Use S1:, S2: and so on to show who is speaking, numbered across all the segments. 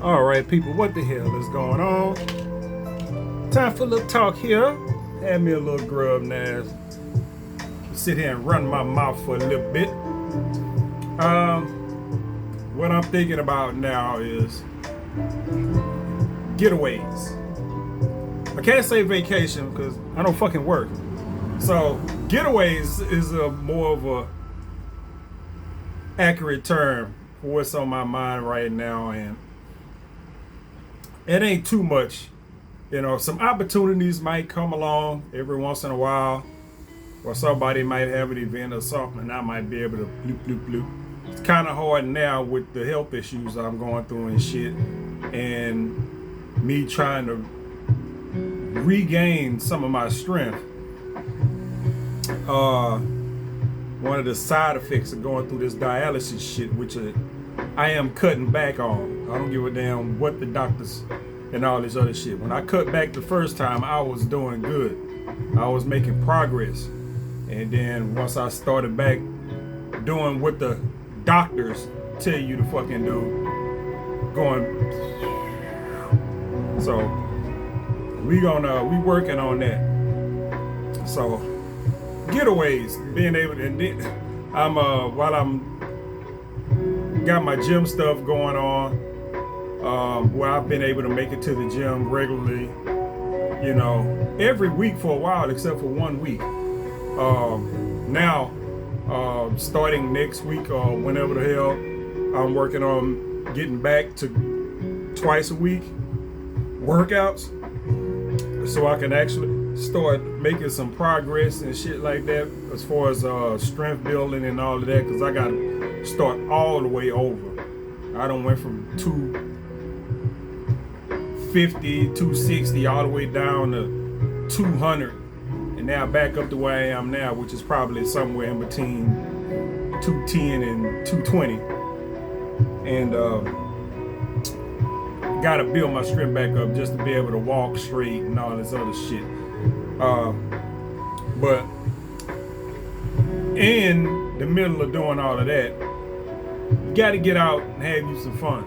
S1: All right, people, what the hell is going on? Time for a little talk here. Have me a little grub now. Sit here and run my mouth for a little bit. What I'm thinking about now is getaways. I can't say vacation because I don't fucking work. So getaways is a more of a accurate term for what's on my mind right now, and it ain't too much. You know, some opportunities might come along every once in a while, or somebody might have an event or something, and I might be able to bloop, bloop, bloop. It's kind of hard now with the health issues I'm going through and shit, and me trying to regain some of my strength. One of the side effects of going through this dialysis shit, which I am cutting back on. I don't give a damn what the doctors and all this other shit. When I cut back the first time, I was doing good. I was making progress. And then once I started back doing what the doctors tell you to fucking do, going. So we working on that. So getaways, being able to, and I'm while I'm got my gym stuff going on, where I've been able to make it to the gym regularly, you know, every week for a while except for 1 week. Now, starting next week or whenever the hell, I'm working on getting back to twice a week workouts, so I can actually start making some progress and shit like that as far as strength building and all of that, because I got to start all the way over. I done went from 250, 260 all the way down to 200, and now back up to where I am now, which is probably somewhere in between 210 and 220. And gotta build my strength back up just to be able to walk straight and all this other shit. But in the middle of doing all of that, you gotta get out and have you some fun.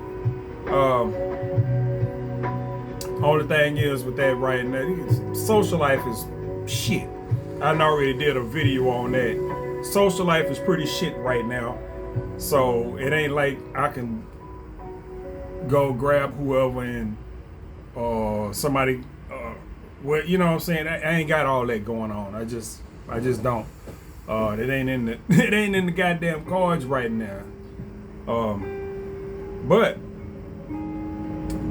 S1: Only thing is with that right now, social life is shit. I already did a video on that. Social life is pretty shit right now. So it ain't like I can go grab whoever and somebody, well, you know what I'm saying? I ain't got all that going on. I just don't. It ain't in the it ain't in the goddamn cards right now. But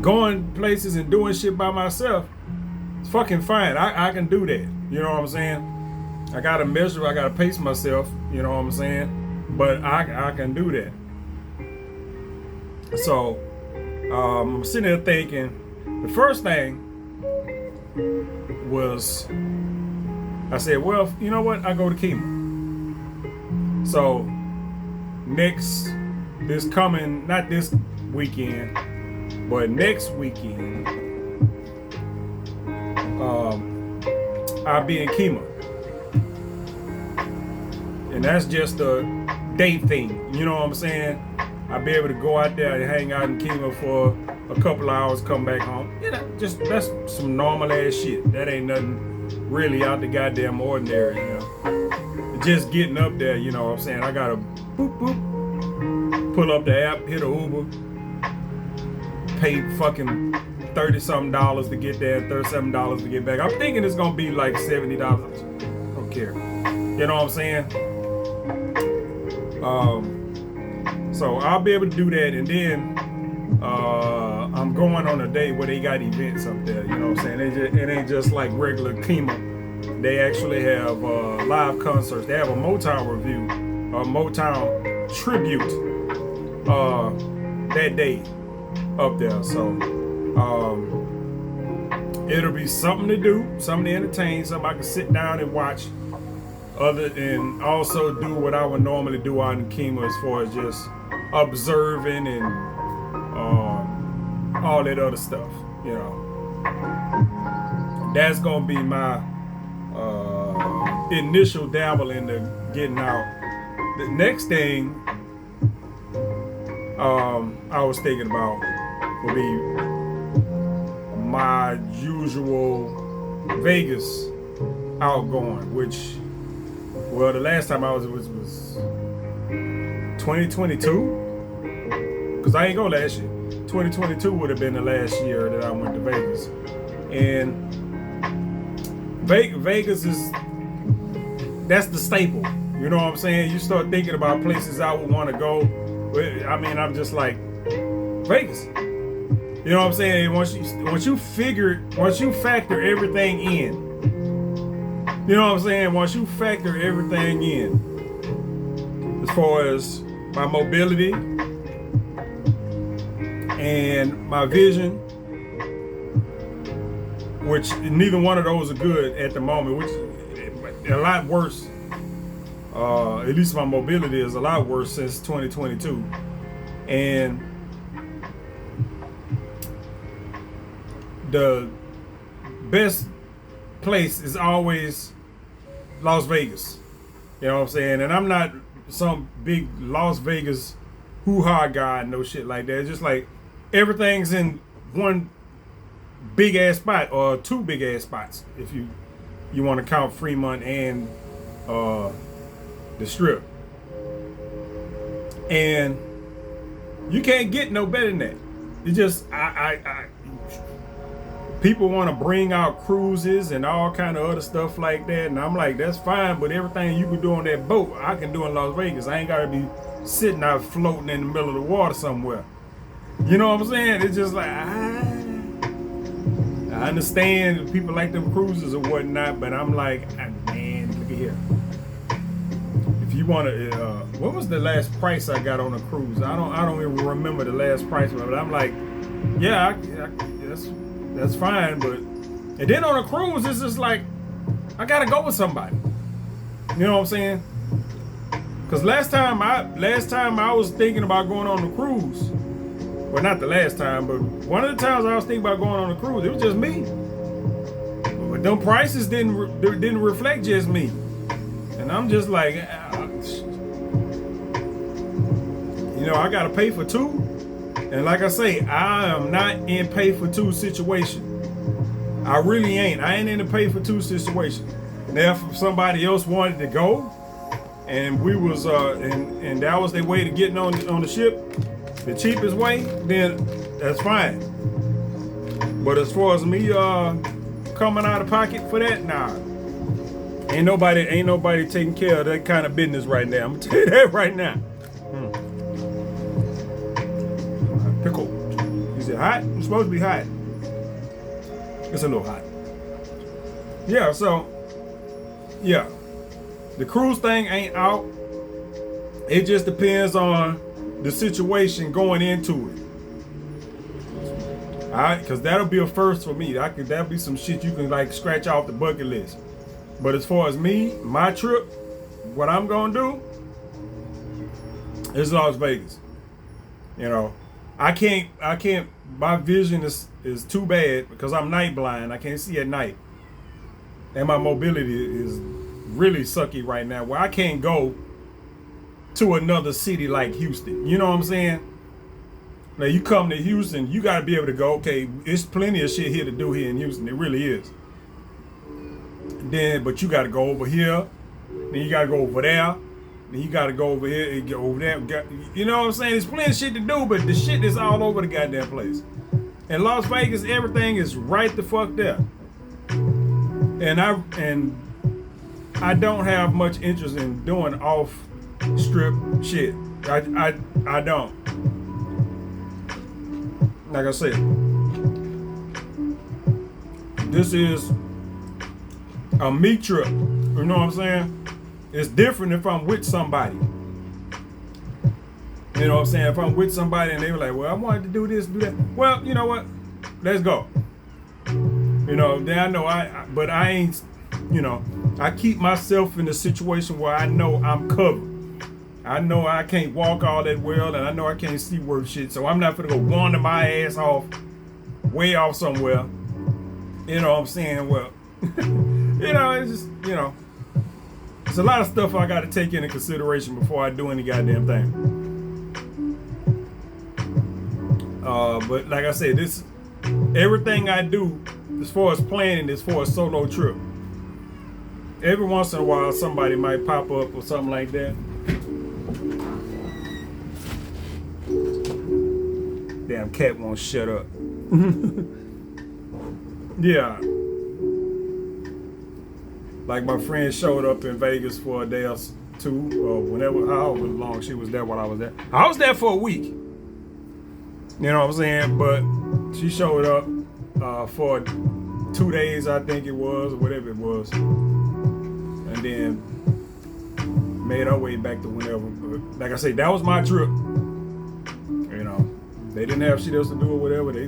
S1: going places and doing shit by myself, it's fucking fine. I can do that. You know what I'm saying? I gotta measure, I gotta pace myself, you know what I'm saying? But I can do that. So I'm sitting there thinking, the first thing was, I said, well, you know what? I go to chemo. So not this weekend, but next weekend, I'll be in chemo. And that's just a day thing, you know what I'm saying? I'll be able to go out there and hang out in chemo for a couple hours, come back home. You know, that's some normal ass shit. That ain't nothing really out the goddamn ordinary, you know. Just getting up there, you know what I'm saying? I gotta boop boop, pull up the app, hit a Uber, pay fucking $30-something to get there, $37 to get back. I'm thinking it's gonna be like $70. Don't care. You know what I'm saying? So I'll be able to do that, and then I'm going on a day where they got events up there. You know what I'm saying? It ain't just like regular chemo. They actually have live concerts. They have a Motown review, a Motown tribute that day up there. So it'll be something to do, something to entertain, something I can sit down and watch. And also do what I would normally do out in chemo, as far as just observing and all that other stuff, you know. That's gonna be my initial dabble into getting out. The next thing I was thinking about will be my usual Vegas outgoing, which, well, the last time I was 2022, because I ain't go last year. 2022 would have been the last year that I went to Vegas, and Vegas that's the staple. You know what I'm saying? You start thinking about places I would want to go. I mean, I'm just like, Vegas. You know what I'm saying? Once you factor everything in. You know what I'm saying? Once you factor everything in, as far as my mobility and my vision, which neither one of those are good at the moment, which is a lot worse. At least my mobility is a lot worse since 2022. And the best place is always Las Vegas. You know what I'm saying? And I'm not some big Las Vegas hoo-ha guy, no shit like that. It's just like everything's in one big ass spot, or two big ass spots if you want to count Fremont and the Strip. And you can't get no better than that. You just people want to bring out cruises and all kind of other stuff like that, and I'm like, that's fine, but everything you can do on that boat, I can do in Las Vegas. I ain't gotta be sitting out floating in the middle of the water somewhere. You know what I'm saying? It's just like, I understand people like them cruises or whatnot, but I'm like, man, look at here. If you want to, what was the last price I got on a cruise? I don't even remember the last price, but I'm like, yeah, that's fine. But and then on a cruise, it's just like, I gotta go with somebody. You know what I'm saying? Because last time I was thinking about going on the cruise. Well, not the last time, but one of the times I was thinking about going on a cruise, it was just me. But them prices didn't reflect just me. And I'm just like, you know, I gotta pay for two. And like I say, I am not in pay for two situation. I really ain't. I ain't in a pay for two situation. Now, if somebody else wanted to go, and we was and that was their way to getting on the ship, the cheapest way, then that's fine. But as far as me coming out of pocket for that, nah. Ain't nobody taking care of that kind of business right now. I'm gonna tell you that right now. Pickle. Is it hot? It's supposed to be hot. It's a little hot. Yeah, so yeah. The cruise thing ain't out. It just depends on the situation going into it. Alright, because that'll be a first for me. That'll be some shit you can like scratch off the bucket list. But as far as me, my trip, what I'm gonna do is Las Vegas. You know, I can't, my vision is too bad because I'm night blind. I can't see at night. And my mobility is really sucky right now, where I can't go to another city like Houston. You know what I'm saying? Now you come to Houston, you gotta be able to go, okay, there's plenty of shit here to do here in Houston. It really is. But you gotta go over here, then you gotta go over there, then you gotta go over here and go over there. You know what I'm saying? There's plenty of shit to do, but the shit is all over the goddamn place. In Las Vegas, everything is right the fuck there. And I don't have much interest in doing off strip shit. I don't. Like I said, this is a me trip. You know what I'm saying? It's different if I'm with somebody. You know what I'm saying? If I'm with somebody and they were like, well, I wanted to do this, do that. Well, you know what? Let's go. You know, then I know but I ain't, you know, I keep myself in a situation where I know I'm covered. I know I can't walk all that well, and I know I can't see worth shit, so I'm not gonna go wander my ass off, way off somewhere. You know what I'm saying? Well, you know, it's just, you know, it's a lot of stuff I gotta take into consideration before I do any goddamn thing. But like I said, everything I do as far as planning is for a solo trip. Every once in a while, somebody might pop up or something like that. Damn cat won't shut up. Yeah. Like my friend showed up in Vegas for a day or two, or whenever, however long she was there while I was there. I was there for a week. You know what I'm saying? But she showed up for 2 days, I think it was, or whatever it was. And then made our way back to whenever. But like I say, that was my trip. You know, they didn't have shit else to do or whatever. They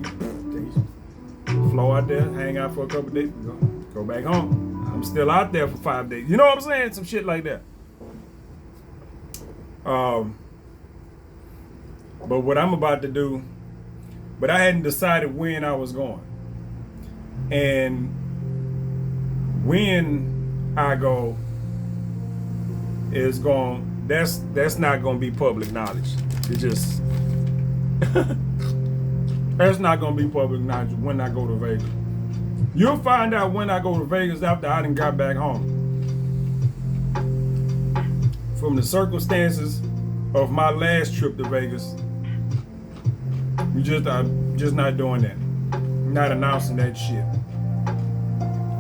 S1: flow out there, hang out for a couple days, go back home. I'm still out there for 5 days. You know what I'm saying? Some shit like that. But what I'm about to do, but I hadn't decided when I was going. And when I go is that's not gonna be public knowledge. It just that's not gonna be public knowledge when I go to Vegas. You'll find out when I go to Vegas after I done got back home. From the circumstances of my last trip to Vegas, I'm just not doing that. I'm not announcing that shit.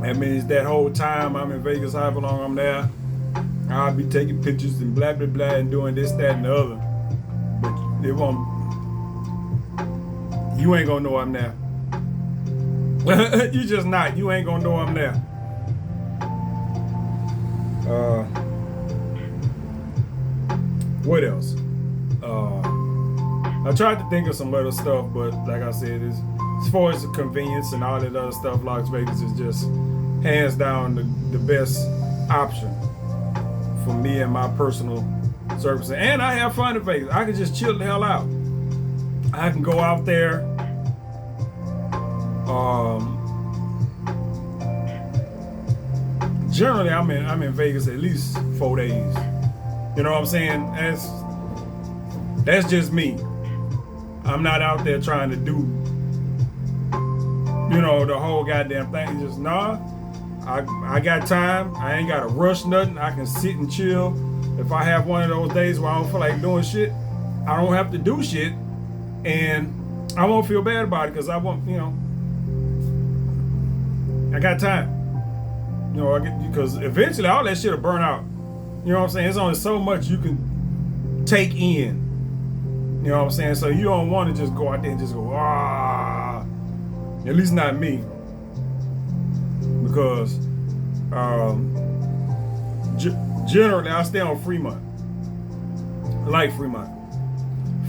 S1: That means that whole time I'm in Vegas, however long I'm there, I'll be taking pictures and blah, blah, blah, and doing this, that, and the other. But it won't, you ain't gonna know I'm there. You just not, you ain't gonna know I'm there. What else? I tried to think of some other stuff, but like I said, as far as the convenience and all that other stuff, Las Vegas is just hands down the best option for me and my personal services. And I have fun in Vegas. I can just chill the hell out. I can go out there. Generally, I'm in Vegas at least 4 days. You know what I'm saying? That's just me. I'm not out there trying to do, the whole goddamn thing. Just I got time. I ain't gotta rush nothing. I can sit and chill. If I have one of those days where I don't feel like doing shit, I don't have to do shit, and I won't feel bad about it because I won't. I got time. Because eventually all that shit will burn out. You know what I'm saying? There's only so much you can take in. You know what I'm saying? So you don't want to just go out there and just go, at least not me. Because generally I stay on Fremont. I like Fremont.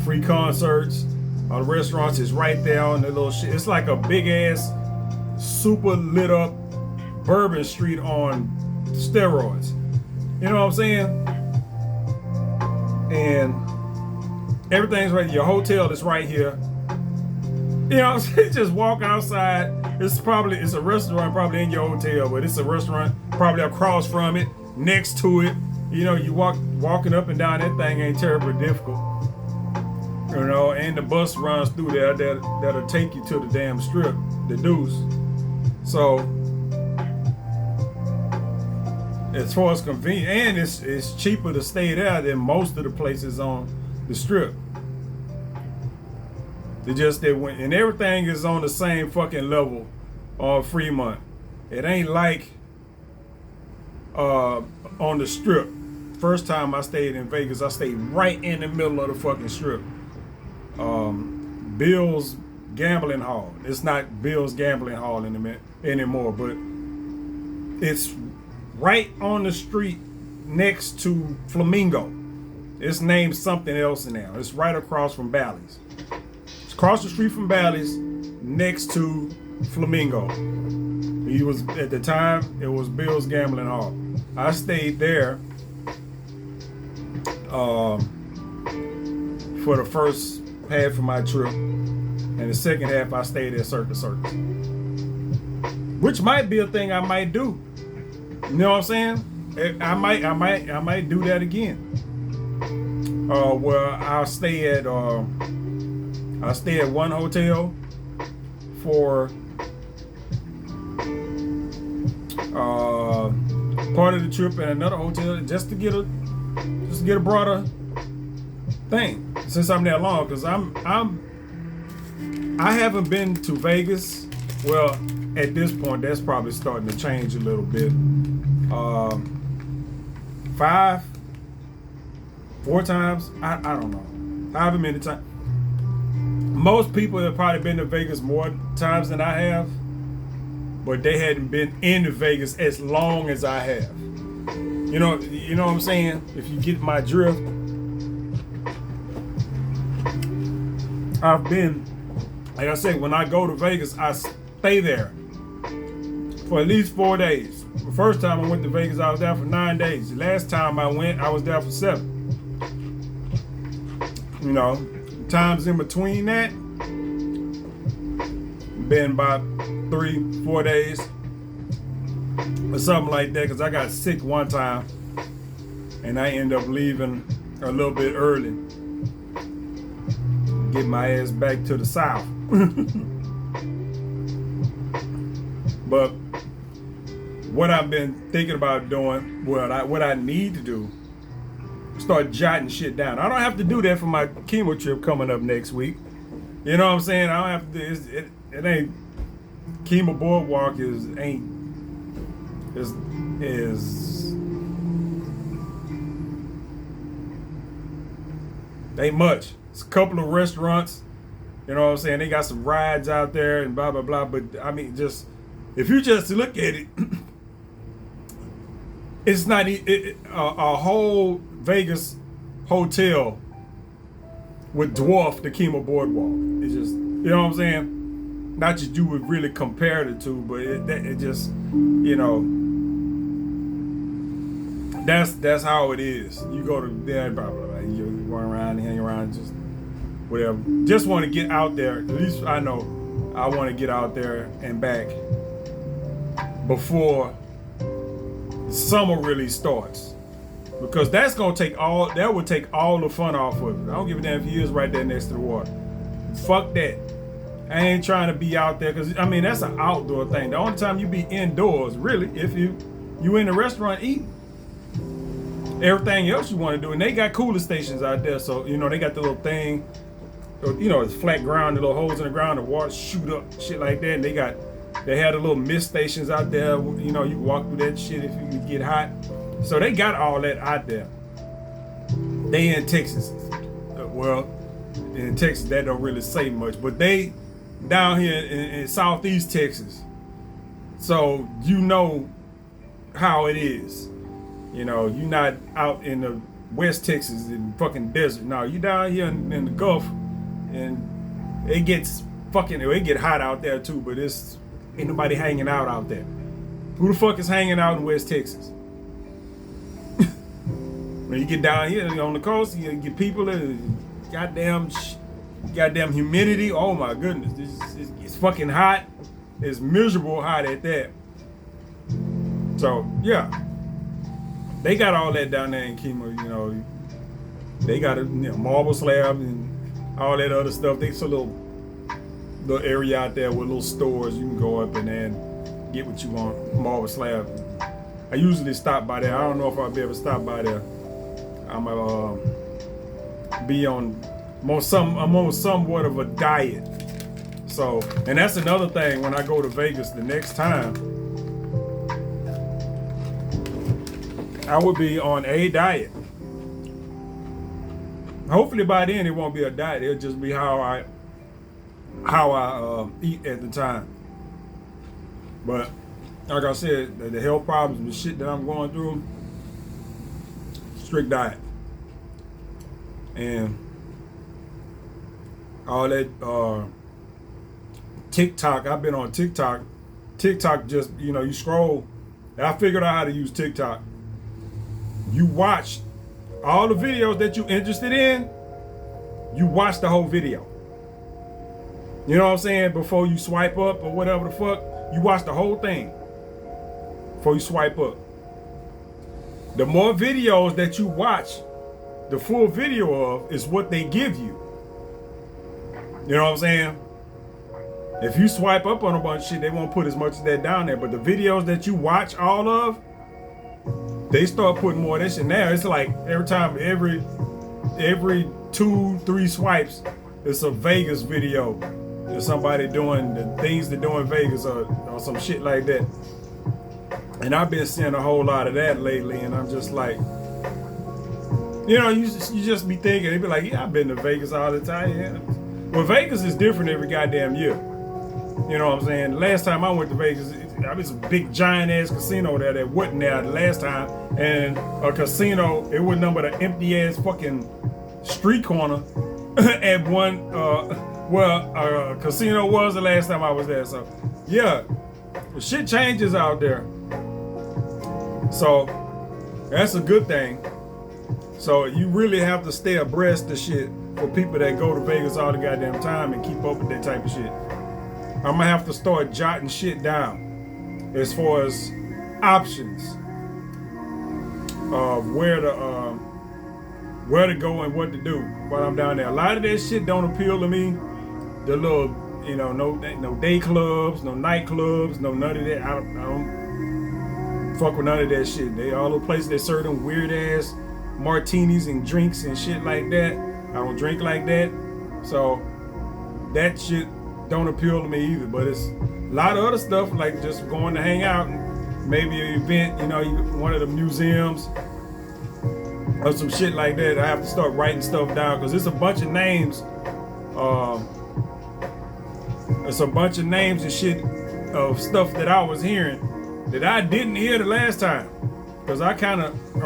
S1: Free concerts. All the restaurants is right there on the little shit. It's like a big ass, super lit up Bourbon Street on steroids. You know what I'm saying? And everything's right. Your hotel is right here. You know what I'm saying? Just walk outside. It's a restaurant probably in your hotel, but it's a restaurant probably across from it, next to it. You walking up and down that thing ain't terribly difficult. And the bus runs through there that'll take you to the damn strip, the Deuce. So as far as convenient, and it's cheaper to stay there than most of the places on the strip. And everything is on the same fucking level on Fremont. It ain't like on the strip. First time I stayed in Vegas, I stayed right in the middle of the fucking strip. Bill's Gambling Hall. It's not Bill's Gambling Hall anymore, but it's right on the street next to Flamingo. It's named something else now. It's right across from Bally's. It's across the street from Bally's, next to Flamingo. At the time, it was Bill's Gambling Hall. I stayed there for the first half of my trip, and the second half I stayed at Circus, which might be a thing I might do. You know what I'm saying? I might do that again. Where I'll stay at I stay at one hotel for part of the trip and another hotel just to get a broader thing since I'm that long, because I haven't been to Vegas. Well, at this point that's probably starting to change a little bit. 4 times, I don't know, however many times. Most people have probably been to Vegas more times than I have, but they hadn't been into Vegas as long as I have. You know what I'm saying? If you get my drift, I've been, like I said, when I go to Vegas, I stay there for at least 4 days. The first time I went to Vegas, I was there for 9 days. The last time I went, I was there for 7. You know, times in between that, been about 3-4 days or something like that, because I got sick one time and I ended up leaving a little bit early, get my ass back to the south. But what I've been thinking about doing, what I need to do, start jotting shit down. I don't have to do that for my chemo trip coming up next week. You know what I'm saying? I don't have to. It ain't chemo boardwalk ain't much. It's a couple of restaurants. You know what I'm saying? They got some rides out there and blah blah blah. But I mean, just if you just look at it, it's not a whole Vegas hotel would dwarf the chemo boardwalk. It's just, you know what I'm saying? Not that you would really compare the two, but it just, you know, that's how it is. You go to there, blah blah blah. You run around, hang around, just whatever. Just want to get out there. At least I know I want to get out there and back before summer really starts, because that would take all the fun off of it. I don't give a damn if he is right there next to the water. Fuck that. I ain't trying to be out there, because I mean that's an outdoor thing. The only time you be indoors, really, if you in the restaurant eating. Everything else you want to do, and they got cooler stations out there, so you know they got the little thing, you know, it's flat ground, the little holes in the ground, the water shoot up, shit like that. And they had the little mist stations out there. You know, you walk through that shit if you get hot. So they got all that out there. They in Texas. Well, in Texas that don't really say much, but they down here in Southeast Texas. So you know how it is. You know, you're not out in the West Texas in fucking desert. No, you down here in the Gulf, and it get hot out there too, but ain't nobody hanging out there. Who the fuck is hanging out in West Texas? When you get down here on the coast, you get people that goddamn humidity. Oh my goodness, it's fucking hot. It's miserable hot at that. So yeah, they got all that down there in chemo. You know, they got a marble slab and all that other stuff. There's a little area out there with little stores. You can go up and then get what you want. Marble slab. I usually stop by there. I don't know if I'll be able to stop by there. I'm gonna be I'm on somewhat of a diet. So, and that's another thing when I go to Vegas the next time. I would be on a diet. Hopefully by then it won't be a diet. It'll just be how I eat at the time. But like I said, the health problems and the shit that I'm going through, strict diet. And all that TikTok, I've been on TikTok. TikTok just, you scroll. I figured out how to use TikTok. You watch all the videos that you're interested in, you watch the whole video. You know what I'm saying? Before you swipe up or whatever the fuck, you watch the whole thing before you swipe up. The more videos that you watch, the full video of is what they give you. You know what I'm saying? If you swipe up on a bunch of shit, they won't put as much of that down there. But the videos that you watch all of, they start putting more of that shit. Now it's like every 2-3 swipes, it's a Vegas video. There's somebody doing the things they do in Vegas or some shit like that. And I've been seeing a whole lot of that lately, and I'm just like, you know, you just be thinking, they be like, yeah, I've been to Vegas all the time. Yeah. Well, Vegas is different every goddamn year. You know what I'm saying? The last time I went to Vegas, I was a big giant ass casino there that wasn't there the last time, and a casino, it wasn't nothing but an empty ass fucking street corner at one. A casino was the last time I was there. So yeah, shit changes out there. So that's a good thing. So you really have to stay abreast of shit for people that go to Vegas all the goddamn time and keep up with that type of shit. I'm gonna have to start jotting shit down as far as options of where to go and what to do while I'm down there. A lot of that shit don't appeal to me. The little, you know, no day clubs, no nightclubs, no none of that. I don't fuck with none of that shit. They all the places that serve them weird ass martinis and drinks and shit like that. I don't drink like that, so that shit don't appeal to me either. But it's a lot of other stuff, like just going to hang out and maybe an event, you know, one of the museums or some shit like that. I have to start writing stuff down because it's a bunch of names. It's a bunch of names and shit of stuff that I was hearing that I didn't hear the last time, because I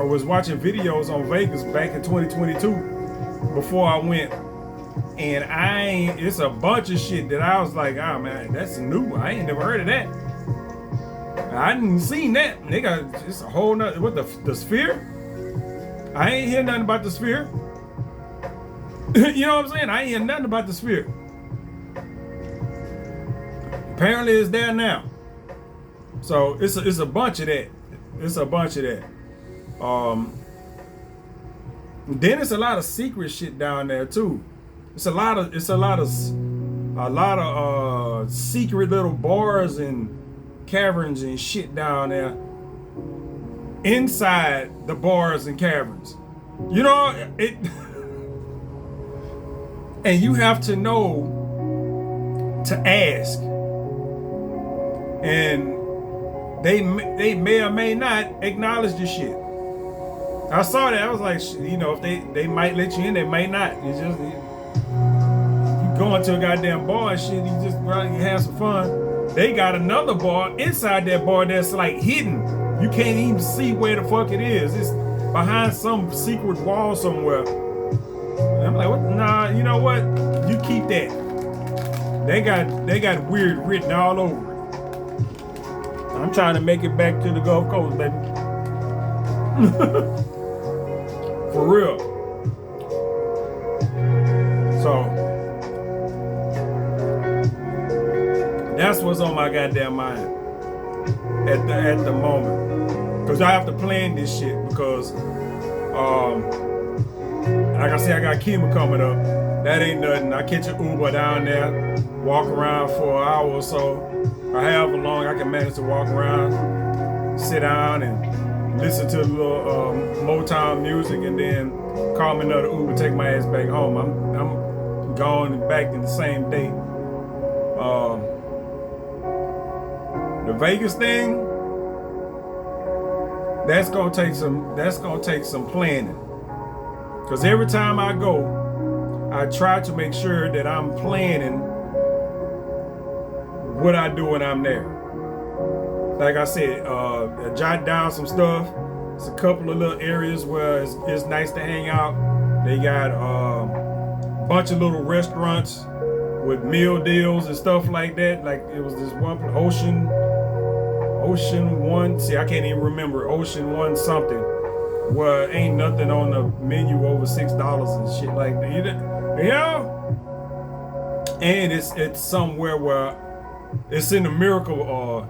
S1: was watching videos on Vegas back in 2022 before I went. And it's a bunch of shit that I was like, oh man, that's new. I ain't never heard of that. I didn't seen that. They got it's a whole nother, what, the Sphere? I ain't hear nothing about the Sphere. You know what I'm saying? I ain't hear nothing about the Sphere. Apparently it's there now. So it's a bunch of that. It's a bunch of that. Then it's a lot of secret shit down there too. It's a lot of secret little bars and caverns and shit down there inside the bars and caverns. You know it. And you have to know to ask. And they may or may not acknowledge the shit. I saw that. I was like, you know, if they might let you in, they might not. It's just you go into a goddamn bar and shit, you just have some fun. They got another bar inside that bar that's like hidden. You can't even see where the fuck it is. It's behind some secret wall somewhere. And I'm like, what? Nah, you know what? You keep that. They got weird written all over it. I'm trying to make it back to the Gulf Coast, baby. For real. So that's what's on my goddamn mind at the moment. Cause I have to plan this shit because like I said, I got chemo coming up. That ain't nothing. I catch an Uber down there, walk around for an hour or so. Or however long I can manage to walk around, sit down and listen to a little Motown music, and then call me another Uber, take my ass back home. I'm gone and back in the same day. The Vegas thing, that's gonna take some planning. Cause every time I go, I try to make sure that I'm planning what I do when I'm there. Like I said, I jot down some stuff. It's a couple of little areas where it's nice to hang out. They got a bunch of little restaurants with meal deals and stuff like that. Like it was this one, Ocean One. See, I can't even remember, Ocean One something, where ain't nothing on the menu over $6 and shit like that. You know? And it's somewhere where it's in the miracle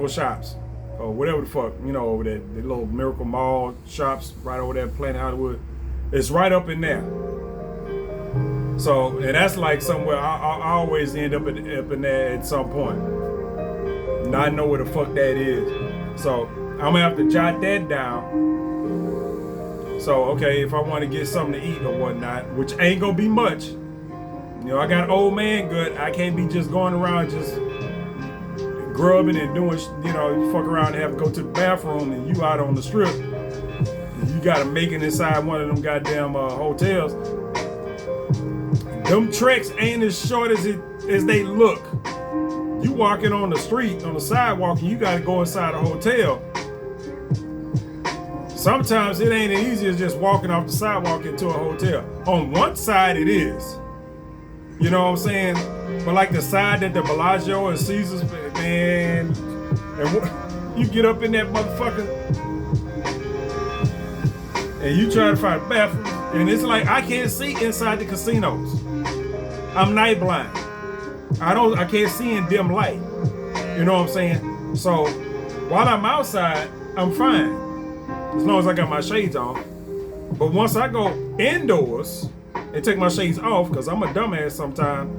S1: shops or whatever the fuck, you know, over there, the little Miracle Mall shops right over there, Planet Hollywood. It's right up in there. So, and that's like somewhere I always end up in there at some point. Not know where the fuck that is. So I'm gonna have to jot that down. So, okay, if I want to get something to eat or whatnot, which ain't gonna be much. You know, I got old man good. I can't be just going around just grubbing and doing, you know, you fuck around and have to go to the bathroom and you out on the strip. You gotta make it inside one of them goddamn hotels. Them treks ain't as short as they look. You walking on the street, on the sidewalk, and you gotta go inside a hotel. Sometimes it ain't as easy as just walking off the sidewalk into a hotel. On one side it is. You know what I'm saying? But like the side that the Bellagio and Caesars, man, and you get up in that motherfucker and you try to find a bathroom, and it's like I can't see inside the casinos. I'm night blind. I can't see in dim light. You know what I'm saying? So while I'm outside, I'm fine. As long as I got my shades on. But once I go indoors and take my shades off, because I'm a dumbass sometimes,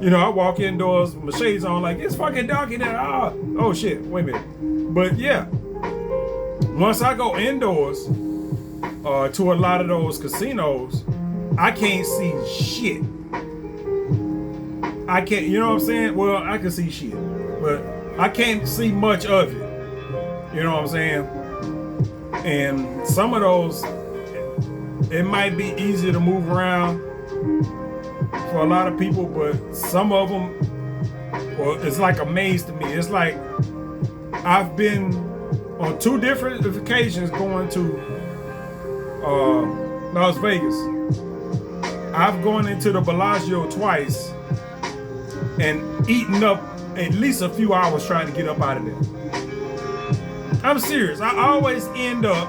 S1: you know, I walk indoors with my shades on like, it's fucking dark in there. Oh shit, wait a minute. But yeah, once I go indoors to a lot of those casinos, I can't see shit. I can't, you know what I'm saying? Well, I can see shit, but I can't see much of it. You know what I'm saying? And some of those, it might be easier to move around for a lot of people, but some of them, well, it's like a maze to me. It's like I've been on 2 different occasions going to Las Vegas. I've gone into the Bellagio twice and eaten up at least a few hours trying to get up out of there. I'm serious. I always end up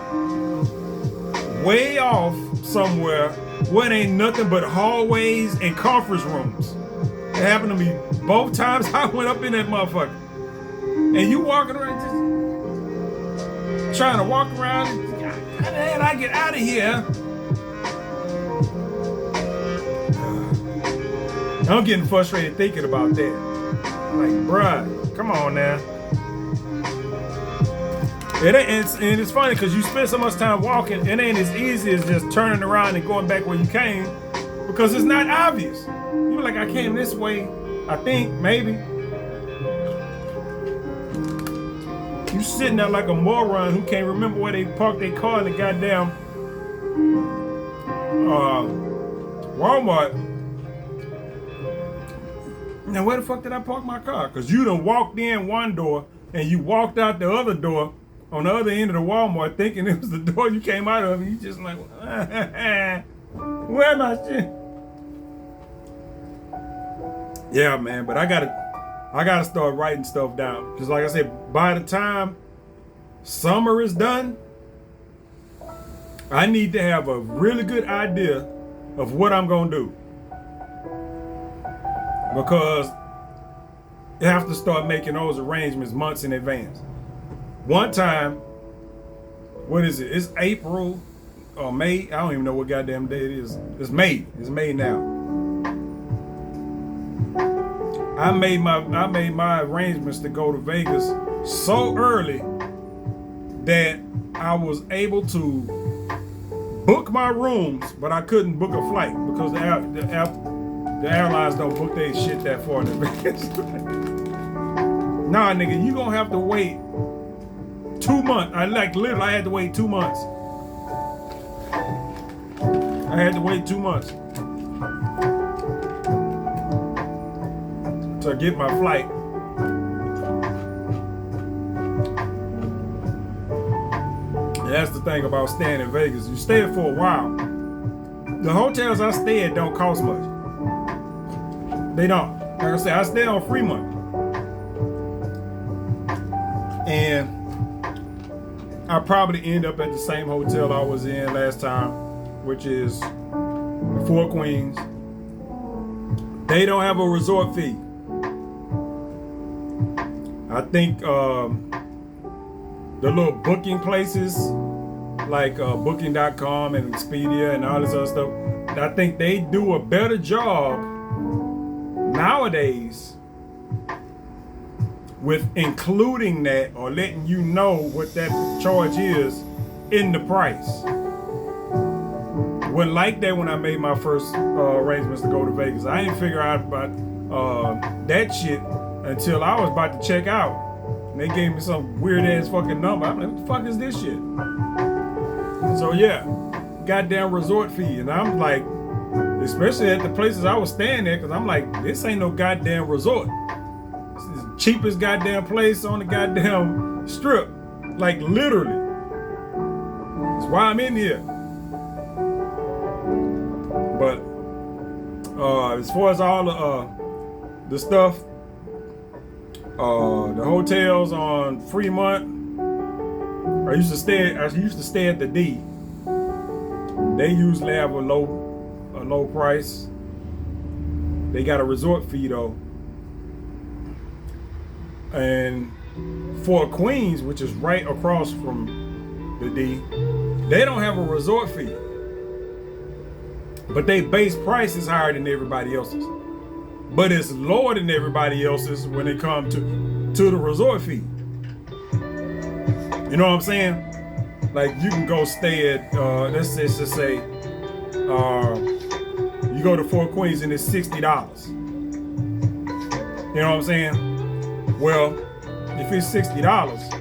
S1: way off somewhere where it ain't nothing but hallways and conference rooms. It happened to me both times I went up in that motherfucker. And you walking around just trying to walk around. How the hell I get out of here? I'm getting frustrated thinking about that. Like, bruh, come on now. And it's funny because you spend so much time walking, it ain't as easy as just turning around and going back where you came, because it's not obvious. You're like, I came this way, I think, maybe. You sitting there like a moron who can't remember where they parked their car in the goddamn Walmart. Now, where the fuck did I park my car? Because you done walked in one door and you walked out the other door on the other end of the Walmart thinking it was the door you came out of, and you just like, where am I shit? Yeah, man, but I gotta start writing stuff down. Because like I said, by the time summer is done, I need to have a really good idea of what I'm gonna do. Because you have to start making those arrangements months in advance. One time, what is it? It's April or May. I don't even know what goddamn day it is. It's May. It's May now. I made my arrangements to go to Vegas so early that I was able to book my rooms, but I couldn't book a flight because the airlines don't book their shit that far in advance. Nah, nigga, you gonna have to wait 2 months. I had to wait 2 months. I had to wait 2 months to get my flight. And that's the thing about staying in Vegas. You stay for a while. The hotels I stay at don't cost much. They don't. Like I said, I stay on Fremont. And I probably end up at the same hotel I was in last time, which is the Four Queens. They don't have a resort fee. I think the little booking places like Booking.com and Expedia and all this other stuff. I think they do a better job nowadays with including that or letting you know what that charge is in the price. Wasn't like that when I made my first arrangements to go to Vegas. I didn't figure out about that shit until I was about to check out. And they gave me some weird ass fucking number. I'm like, what the fuck is this shit? So yeah, goddamn resort fee. And I'm like, especially at the places I was staying at, because I'm like, this ain't no goddamn resort. This is the cheapest goddamn place on the goddamn strip. Like literally. That's why I'm in here. But as far as all the stuff, the hotels on Fremont, I used to stay at the D. They usually have a low price. They got a resort fee though. And Fort Queens, which is right across from the D, they don't have a resort fee. But they base price is higher than everybody else's. But it's lower than everybody else's when it comes to the resort fee. You know what I'm saying? Like you can go stay at let's just say you go to Fort Queens and it's $60. You know what I'm saying? Well, if it's $60,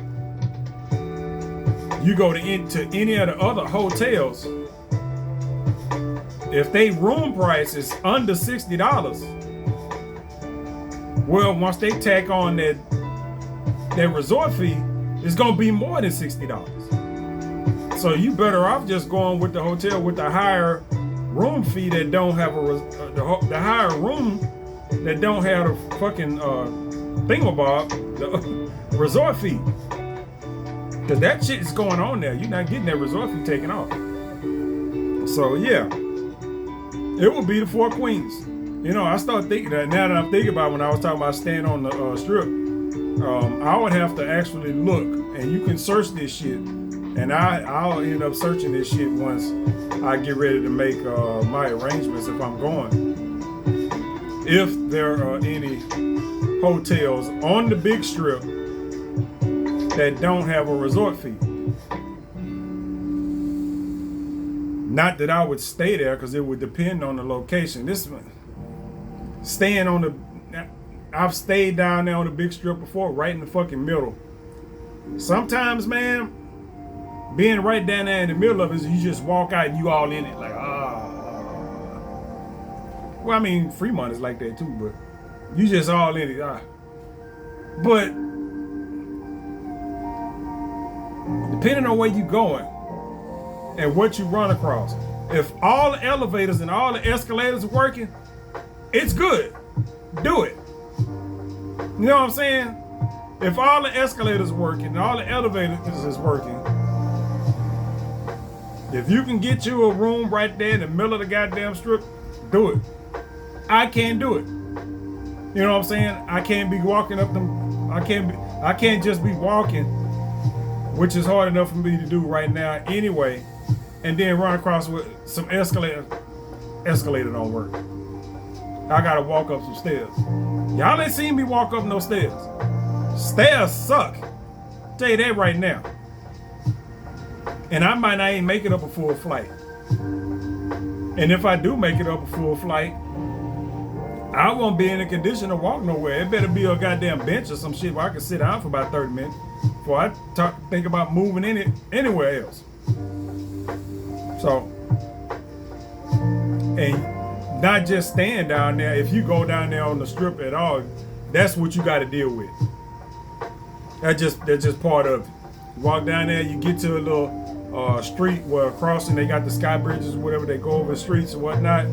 S1: you go to any of the other hotels. If they room price is under $60, well, once they tack on that resort fee, it's gonna be more than $60. So you better off just going with the hotel with the higher room fee that don't have the higher room that don't have the fucking thingamabob, the resort fee. Cause that shit is going on there. You're not getting that resort fee taken off. So yeah. It would be the Four Queens. You know, I started thinking that now that I'm thinking about when I was talking about staying on the strip, I would have to actually look, and you can search this shit, and I'll end up searching this shit once I get ready to make my arrangements if I'm going. If there are any hotels on the big strip that don't have a resort fee. Not that I would stay there because it would depend on the location. I've stayed down there on the big strip before, right in the fucking middle. Sometimes, man, being right down there in the middle of it, you just walk out and you all in it like, Well, I mean, Fremont is like that too, but you just all in it. But depending on where you going, and what you run across. If all the elevators and all the escalators are working, it's good. Do it. You know what I'm saying? If all the escalators are working and all the elevators is working, if you can get you a room right there in the middle of the goddamn strip, do it. I can't do it. You know what I'm saying? I can't be walking up them. I can't just be walking, which is hard enough for me to do right now anyway. And then run across with some escalator. Escalator don't work. I gotta walk up some stairs. Y'all ain't seen me walk up no stairs. Stairs suck. Tell you that right now. And I might not even make it up a full flight. And if I do make it up a full flight, I won't be in a condition to walk nowhere. It better be a goddamn bench or some shit where I can sit down for about 30 minutes before I think about moving in it anywhere else. So, and not just staying down there. If you go down there on the strip at all, that's what you got to deal with. That's just part of it. You walk down there, you get to a little street where crossing, they got the sky bridges or whatever, they go over the streets and whatnot.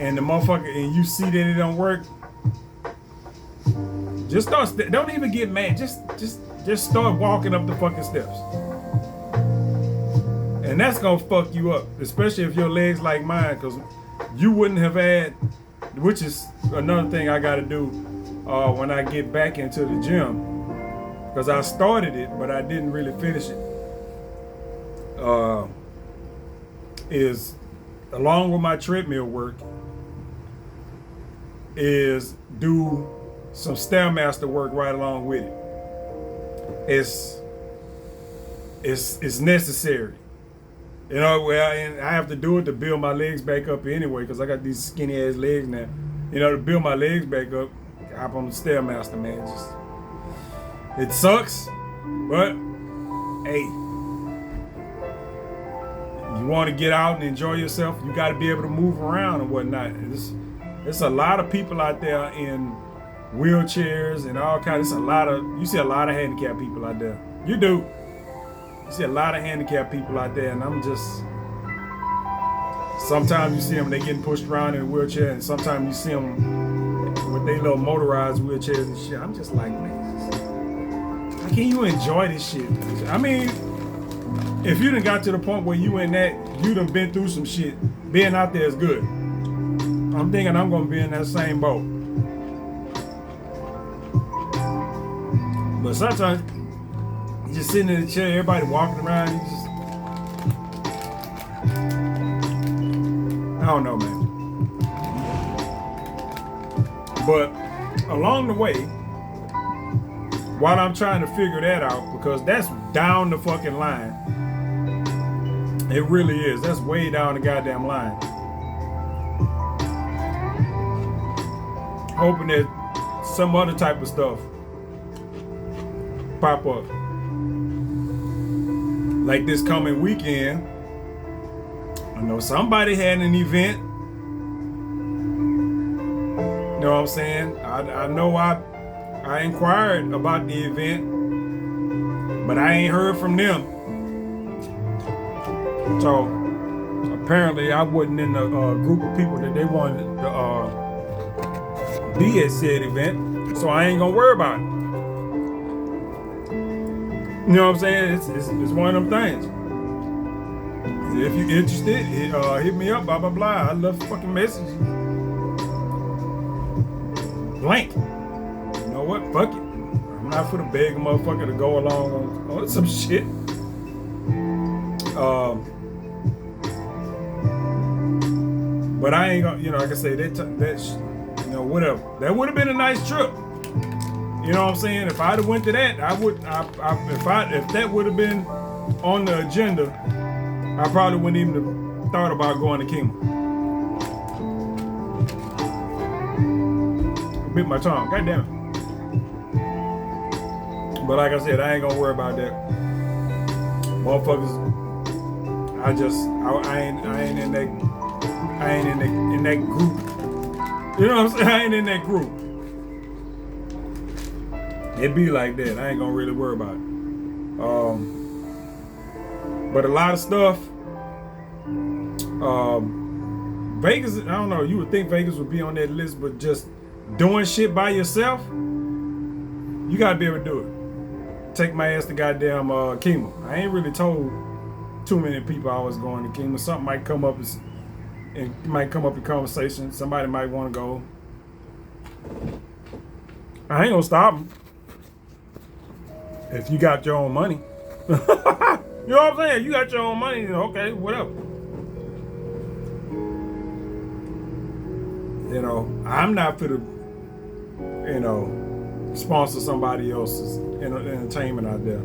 S1: And the motherfucker, and you see that it don't work. Just don't even get mad. Just start walking up the fucking steps. And that's gonna fuck you up, especially if your legs like mine, because you wouldn't have had, which is another thing I gotta do when I get back into the gym. because I started it, but I didn't really finish it, is along with my treadmill work, is do some Stairmaster work right along with it. It's necessary. You know, and I have to do it to build my legs back up anyway, because I got these skinny ass legs now. You know, to build my legs back up, hop on the Stairmaster, man. It sucks, but hey, you want to get out and enjoy yourself, you got to be able to move around and whatnot. There's a lot of people out there in wheelchairs and all kinds. You see a lot of handicapped people out there. You do. You see a lot of handicapped people out there, and sometimes you see them, they getting pushed around in a wheelchair, and sometimes you see them with their little motorized wheelchairs and shit. I'm just like, man, how can you enjoy this shit? I mean, if you done got to the point where you done been through some shit, being out there is good. I'm thinking I'm gonna be in that same boat. But sometimes you just sitting in the chair, everybody walking around, I don't know, man. But along the way, while I'm trying to figure that out, because that's down the fucking line. It really is. That's way down the goddamn line. Hoping that some other type of stuff pop up. Like this coming weekend, I know somebody had an event. You know what I'm saying? I know I inquired about the event, but I ain't heard from them. So apparently I wasn't in the group of people that they wanted to be at said event, so I ain't gonna worry about it. You know what I'm saying? It's one of them things. If you're interested, hit me up, blah blah blah. I love fucking messages. Blank. You know what? Fuck it. I'm not for to beg a motherfucker to go along on some shit. But I ain't gonna, like I say, whatever. That would have been a nice trip. You know what I'm saying? If I'd have went to that, if that would have been on the agenda, I probably wouldn't even have thought about going to Kingdom. I bit my tongue, goddamn it. But like I said, I ain't gonna worry about that. Motherfuckers, I ain't in that group. You know what I'm saying? I ain't in that group. It be like that. I ain't gonna really worry about it. But a lot of stuff, Vegas, I don't know, you would think Vegas would be on that list, but just doing shit by yourself, you gotta be able to do it. Take my ass to goddamn Kima. I ain't really told too many people I was going to Kima. Something might come up in conversation. Somebody might want to go. I ain't gonna stop them. If you got your own money. You know what I'm saying? You got your own money, okay, whatever. I'm not for to, sponsor somebody else's entertainment out there.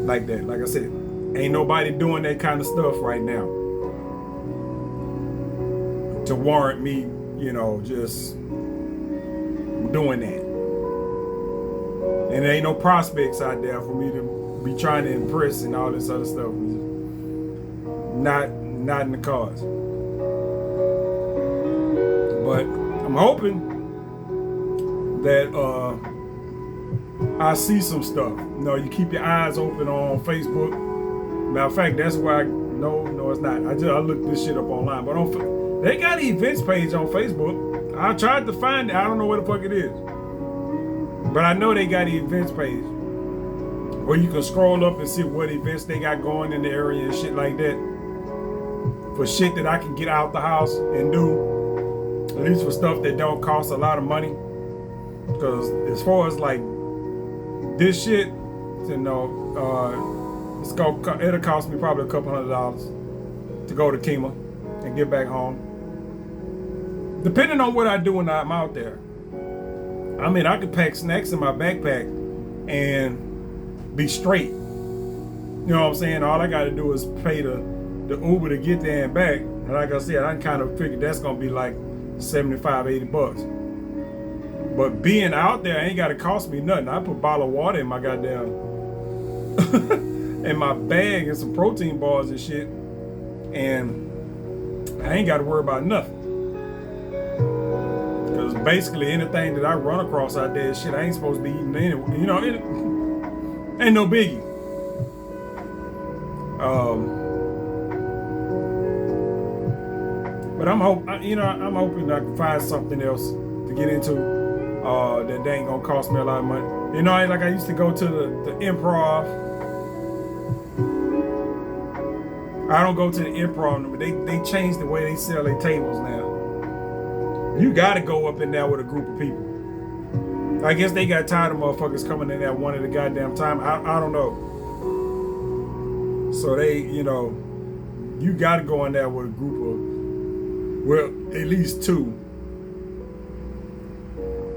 S1: Like that. Like I said, ain't nobody doing that kind of stuff right now to warrant me, just doing that. And there ain't no prospects out there for me to be trying to impress and all this other stuff. Not in the cards. But I'm hoping that I see some stuff. You keep your eyes open on Facebook. Matter of fact, that's why no, it's not. I looked this shit up online. But they got an events page on Facebook. I tried to find it. I don't know where the fuck it is. But I know they got an events page where you can scroll up and see what events they got going in the area and shit like that. For shit that I can get out the house and do. At least for stuff that don't cost a lot of money. Because as far as like this shit, you know, it'll cost me probably a couple $100 to go to Kima and get back home. Depending on what I do when I'm out there. I mean, I could pack snacks in my backpack and be straight. You know what I'm saying? All I got to do is pay the Uber to get there and back. And like I said, I kind of figured that's going to be like $75-$80. But being out there ain't got to cost me nothing. I put a bottle of water in my goddamn in my bag and some protein bars and shit. And I ain't got to worry about nothing. Because basically anything that I run across out there, shit, I ain't supposed to be eating anyway. You know, it ain't no biggie. But I'm hoping I can find something else to get into that ain't gonna cost me a lot of money. You know, like I used to go to the Improv. I don't go to the Improv, but they changed the way they sell their tables now. You gotta go up in there with a group of people. I guess they got tired of motherfuckers coming in there one at a goddamn time. I don't know. So they, you know, you gotta go in there with a group of, well, at least two.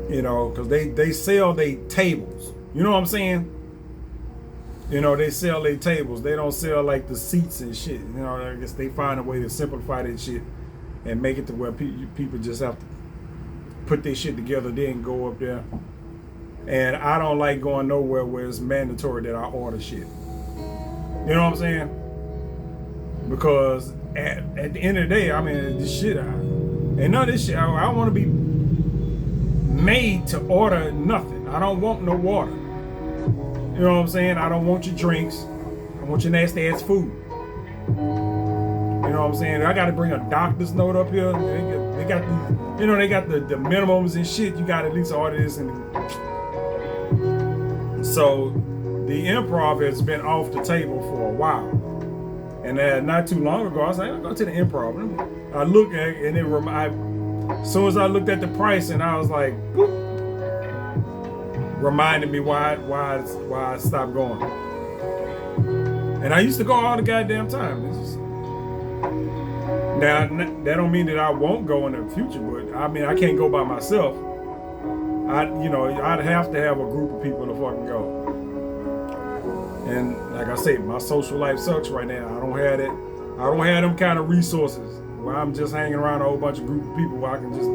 S1: You know, because they sell their tables. You know what I'm saying? You know, they sell their tables. They don't sell like the seats and shit. You know, I guess they find a way to simplify that shit and make it to where people just have to put their shit together, then go up there. And I don't like going nowhere where it's mandatory that I order shit. You know what I'm saying? Because at the end of the day, I mean, this shit, and none of this shit, I want to be made to order nothing. I don't want no water. You know what I'm saying? I don't want your drinks. I want your nasty ass food. You know what I'm saying? I got to bring a doctor's note up here. They got the, you know, they got the minimums and shit. You got to at least order this. And so the Improv has been off the table for a while. And not too long ago, I was like, I'll go to the Improv. I looked at it, and as soon as I looked at the price, and I was like, boop, reminded me why I stopped going. And I used to go all the goddamn time. Now, that don't mean that I won't go in the future, but I mean, I can't go by myself. I'd have to have a group of people to fucking go. And like I say, my social life sucks right now. I don't have that. I don't have them kind of resources where I'm just hanging around a whole bunch of group of people where I can just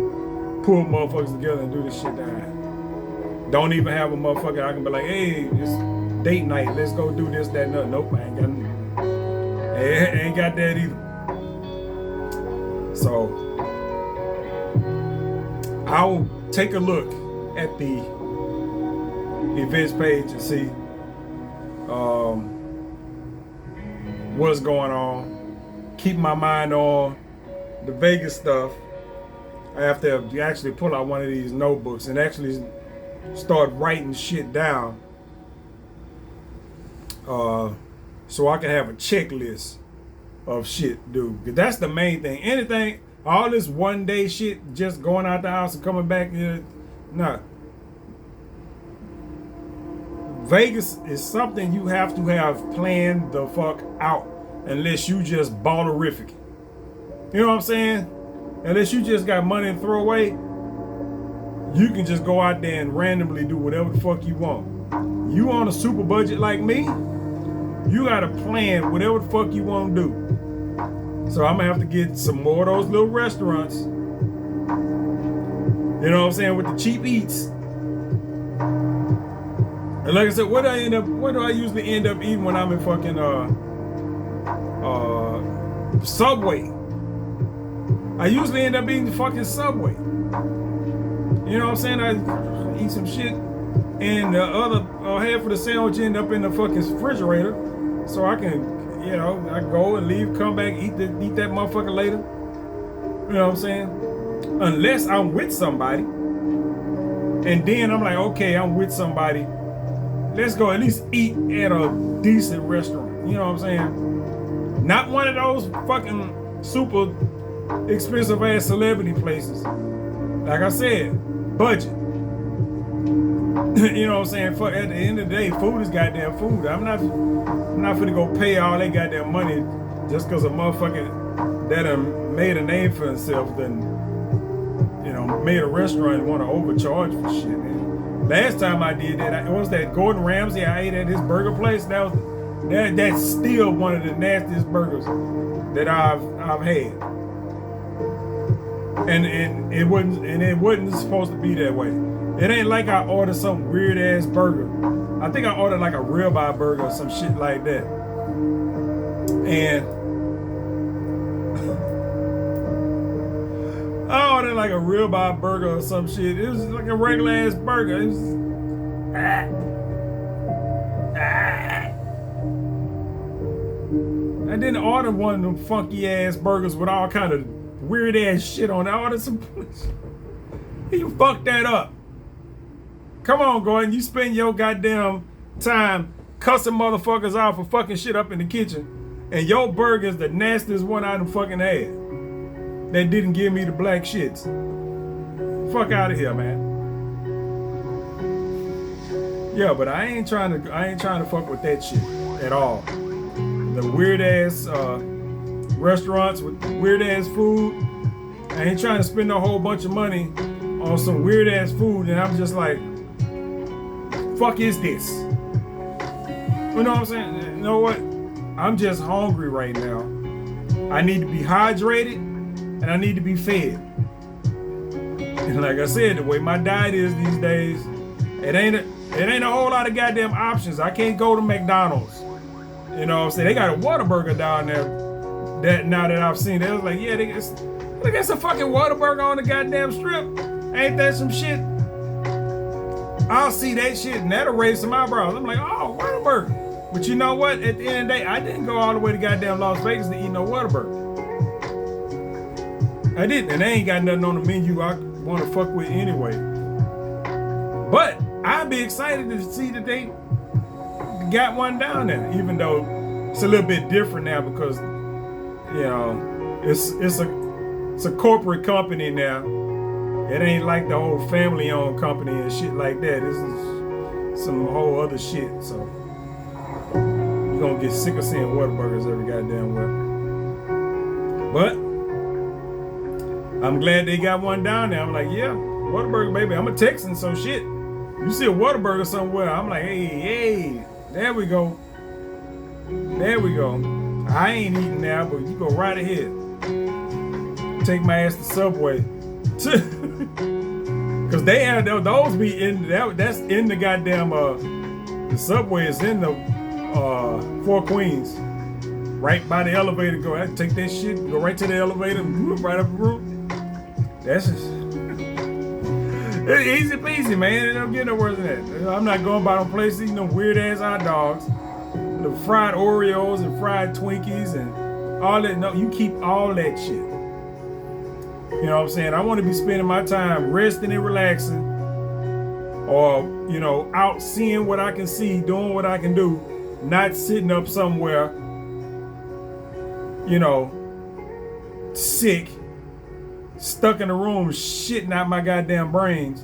S1: pull motherfuckers together and do this shit down. Don't even have a motherfucker I can be like, hey, it's date night. Let's go do this, that, and that. Nope, I ain't got that either. So I'll take a look at the events page and see what's going on. Keep my mind on the Vegas stuff. I have to actually pull out one of these notebooks and actually start writing shit down, so I can have a checklist of shit, dude. Cause that's the main thing. Anything, all this one day shit, just going out the house and coming back, nah. Vegas is something you have to have planned the fuck out, unless you just ballerific. You know what I'm saying? Unless you just got money to throw away, you can just go out there and randomly do whatever the fuck you want. You on a super budget like me, you gotta plan whatever the fuck you want to do. So I'm gonna have to get some more of those little restaurants. You know what I'm saying? With the cheap eats. And like I said, what do I usually end up eating when I'm in fucking Subway? I usually end up eating the fucking Subway. You know what I'm saying? I eat some shit, and the other half of the sandwich end up in the fucking refrigerator, so I can, you know, I go and leave, come back, eat that motherfucker later. You know what I'm saying? Unless I'm with somebody, and then I'm like, okay, I'm with somebody. Let's go at least eat at a decent restaurant. You know what I'm saying? Not one of those fucking super expensive ass celebrity places. Like I said, budget. You know what I'm saying? Fuck, at the end of the day, food is goddamn food. I'm not finna go pay all that goddamn money just because a motherfucker that done made a name for himself, then, you know, made a restaurant and want to overcharge for shit, man. Last time I did that, it was that Gordon Ramsay I ate at his burger place. That's still one of the nastiest burgers that I've had. And it wasn't supposed to be that way. It ain't like I ordered some weird ass burger. I think I ordered like a ribeye burger or some shit like that. And I ordered like a ribeye burger or some shit. It was like a regular ass burger. It was I didn't order one of them funky ass burgers with all kind of weird ass shit on it. I ordered some. You fucked that up. Come on, Gordon. You spend your goddamn time cussing motherfuckers out for fucking shit up in the kitchen, and your burger's the nastiest one I done fucking had. That didn't give me the black shits. Fuck out of here, man. Yeah, but I ain't trying to fuck with that shit at all. The weird ass restaurants with weird ass food. I ain't trying to spend a whole bunch of money on some weird ass food, and I'm just like, fuck is this? You know what I'm saying? You know what? I'm just hungry right now. I need to be hydrated and I need to be fed. And like I said, the way my diet is these days, it ain't a whole lot of goddamn options. I can't go to McDonald's. You know what I'm saying? They got a Whataburger down there. That now that I've seen it, I was like, yeah, they got some fucking Whataburger on the goddamn strip. Ain't that some shit? I'll see that shit and that'll raise some eyebrows. I'm like, oh, Whataburger. But you know what? At the end of the day, I didn't go all the way to goddamn Las Vegas to eat no Whataburger. I didn't, and they ain't got nothing on the menu I want to fuck with anyway. But I'd be excited to see that they got one down there, even though it's a little bit different now because, you know, it's a corporate company now. It ain't like the old family-owned company and shit like that. This is some whole other shit. So you're gonna get sick of seeing Whataburgers every goddamn well. But I'm glad they got one down there. I'm like, yeah, Whataburger, baby. I'm a Texan, so shit. You see a Whataburger somewhere, I'm like, hey, there we go. There we go. I ain't eating now, but you go right ahead. Take my ass to Subway. Cause they have those be in that's in the goddamn the Subway is in the Four Queens, right by the elevator. Go ahead, take that shit, go right to the elevator, and right up the roof. That's just it's easy peasy, man. It don't get no worse than that. I'm not going by them places eating them weird ass hot dogs, the fried Oreos and fried Twinkies and all that. No, you keep all that shit. You know what I'm saying? I want to be spending my time resting and relaxing, or, you know, out seeing what I can see, doing what I can do, not sitting up somewhere, you know, sick, stuck in a room shitting out my goddamn brains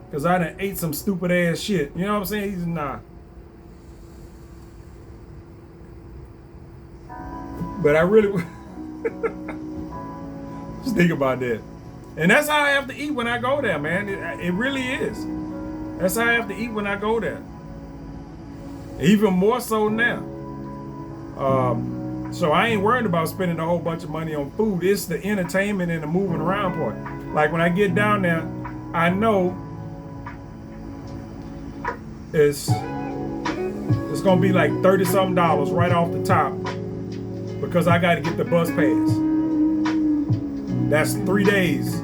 S1: because I done ate some stupid ass shit. You know what I'm saying? He's nah. But I really just think about that. And that's how I have to eat when I go there, man. It really is. That's how I have to eat when I go there. Even more so now. So I ain't worried about spending a whole bunch of money on food. It's the entertainment and the moving around part. Like when I get down there, I know it's gonna be like $30-something right off the top because I got to get the bus pass. That's 3 days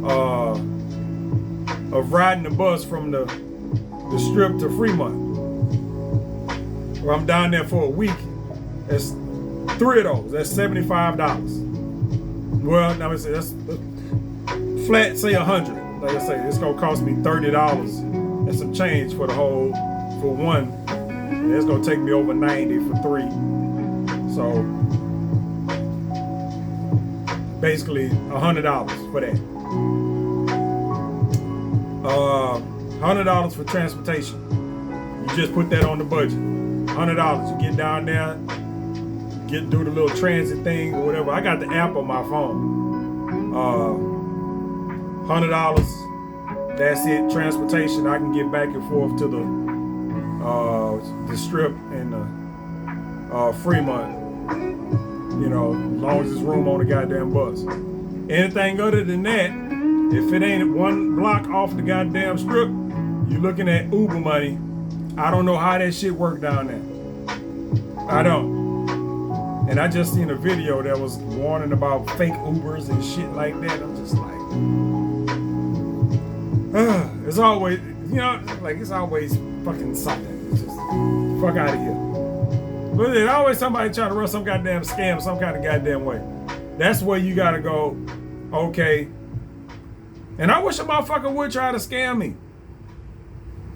S1: of riding the bus from the strip to Fremont. Where I'm down there for a week. That's 3 of those. That's $75. Well, now that's flat. Say 100. Like I say, it's gonna cost me $30 and some change for one. And it's gonna take me over 90 for 3. So basically $100 for that. $100 for transportation. You just put that on the budget. $100. You get down there, do the little transit thing or whatever. I got the app on my phone. $100. That's it. Transportation. I can get back and forth to the Strip and the Fremont. You know, as long as there's room on the goddamn bus. Anything other than that, if it ain't one block off the goddamn Strip, you're looking at Uber money. I don't know how that shit worked down there. I don't. And I just seen a video that was warning about fake Ubers and shit like that. I'm just like, it's always, you know, like it's always fucking something. It's just, fuck out of here. But there's always somebody trying to run some goddamn scam some kind of goddamn way. That's where you gotta go, okay. And I wish a motherfucker would try to scam me.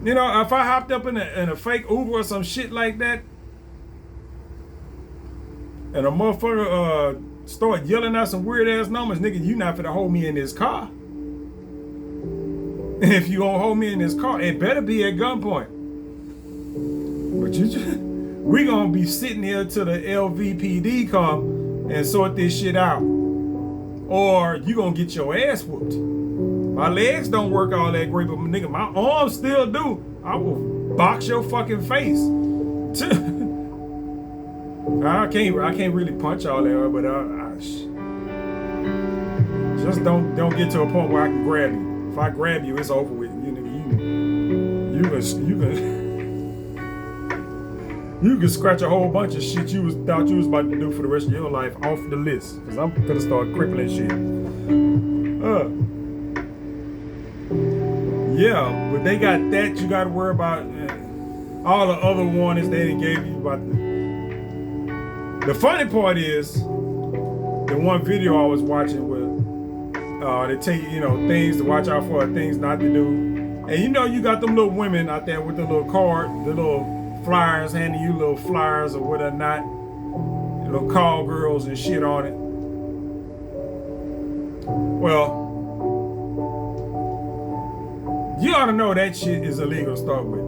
S1: You know, if I hopped up in a fake Uber or some shit like that, and a motherfucker start yelling out some weird ass numbers, nigga, you not finna hold me in this car. And if you gonna hold me in this car, it better be at gunpoint. But we gonna be sitting here till the LVPD come and sort this shit out. Or you gonna get your ass whooped. My legs don't work all that great, but nigga, my arms still do. I will box your fucking face. I can't really punch all that, but just don't get to a point where I can grab you. If I grab you, it's over with. You can scratch a whole bunch of shit thought you was about to do for the rest of your life off the list. Cause I'm gonna start crippling shit. Yeah, but they got that you got to worry about. All the other warnings they didn't gave you about the funny part is the one video I was watching where they tell you, you know, things to watch out for, things not to do. And you know, you got them little women out there with the little card, the little flyers, handing you little flyers or whatever not, little call girls and shit on it. Well, you ought to know that shit is illegal to start with.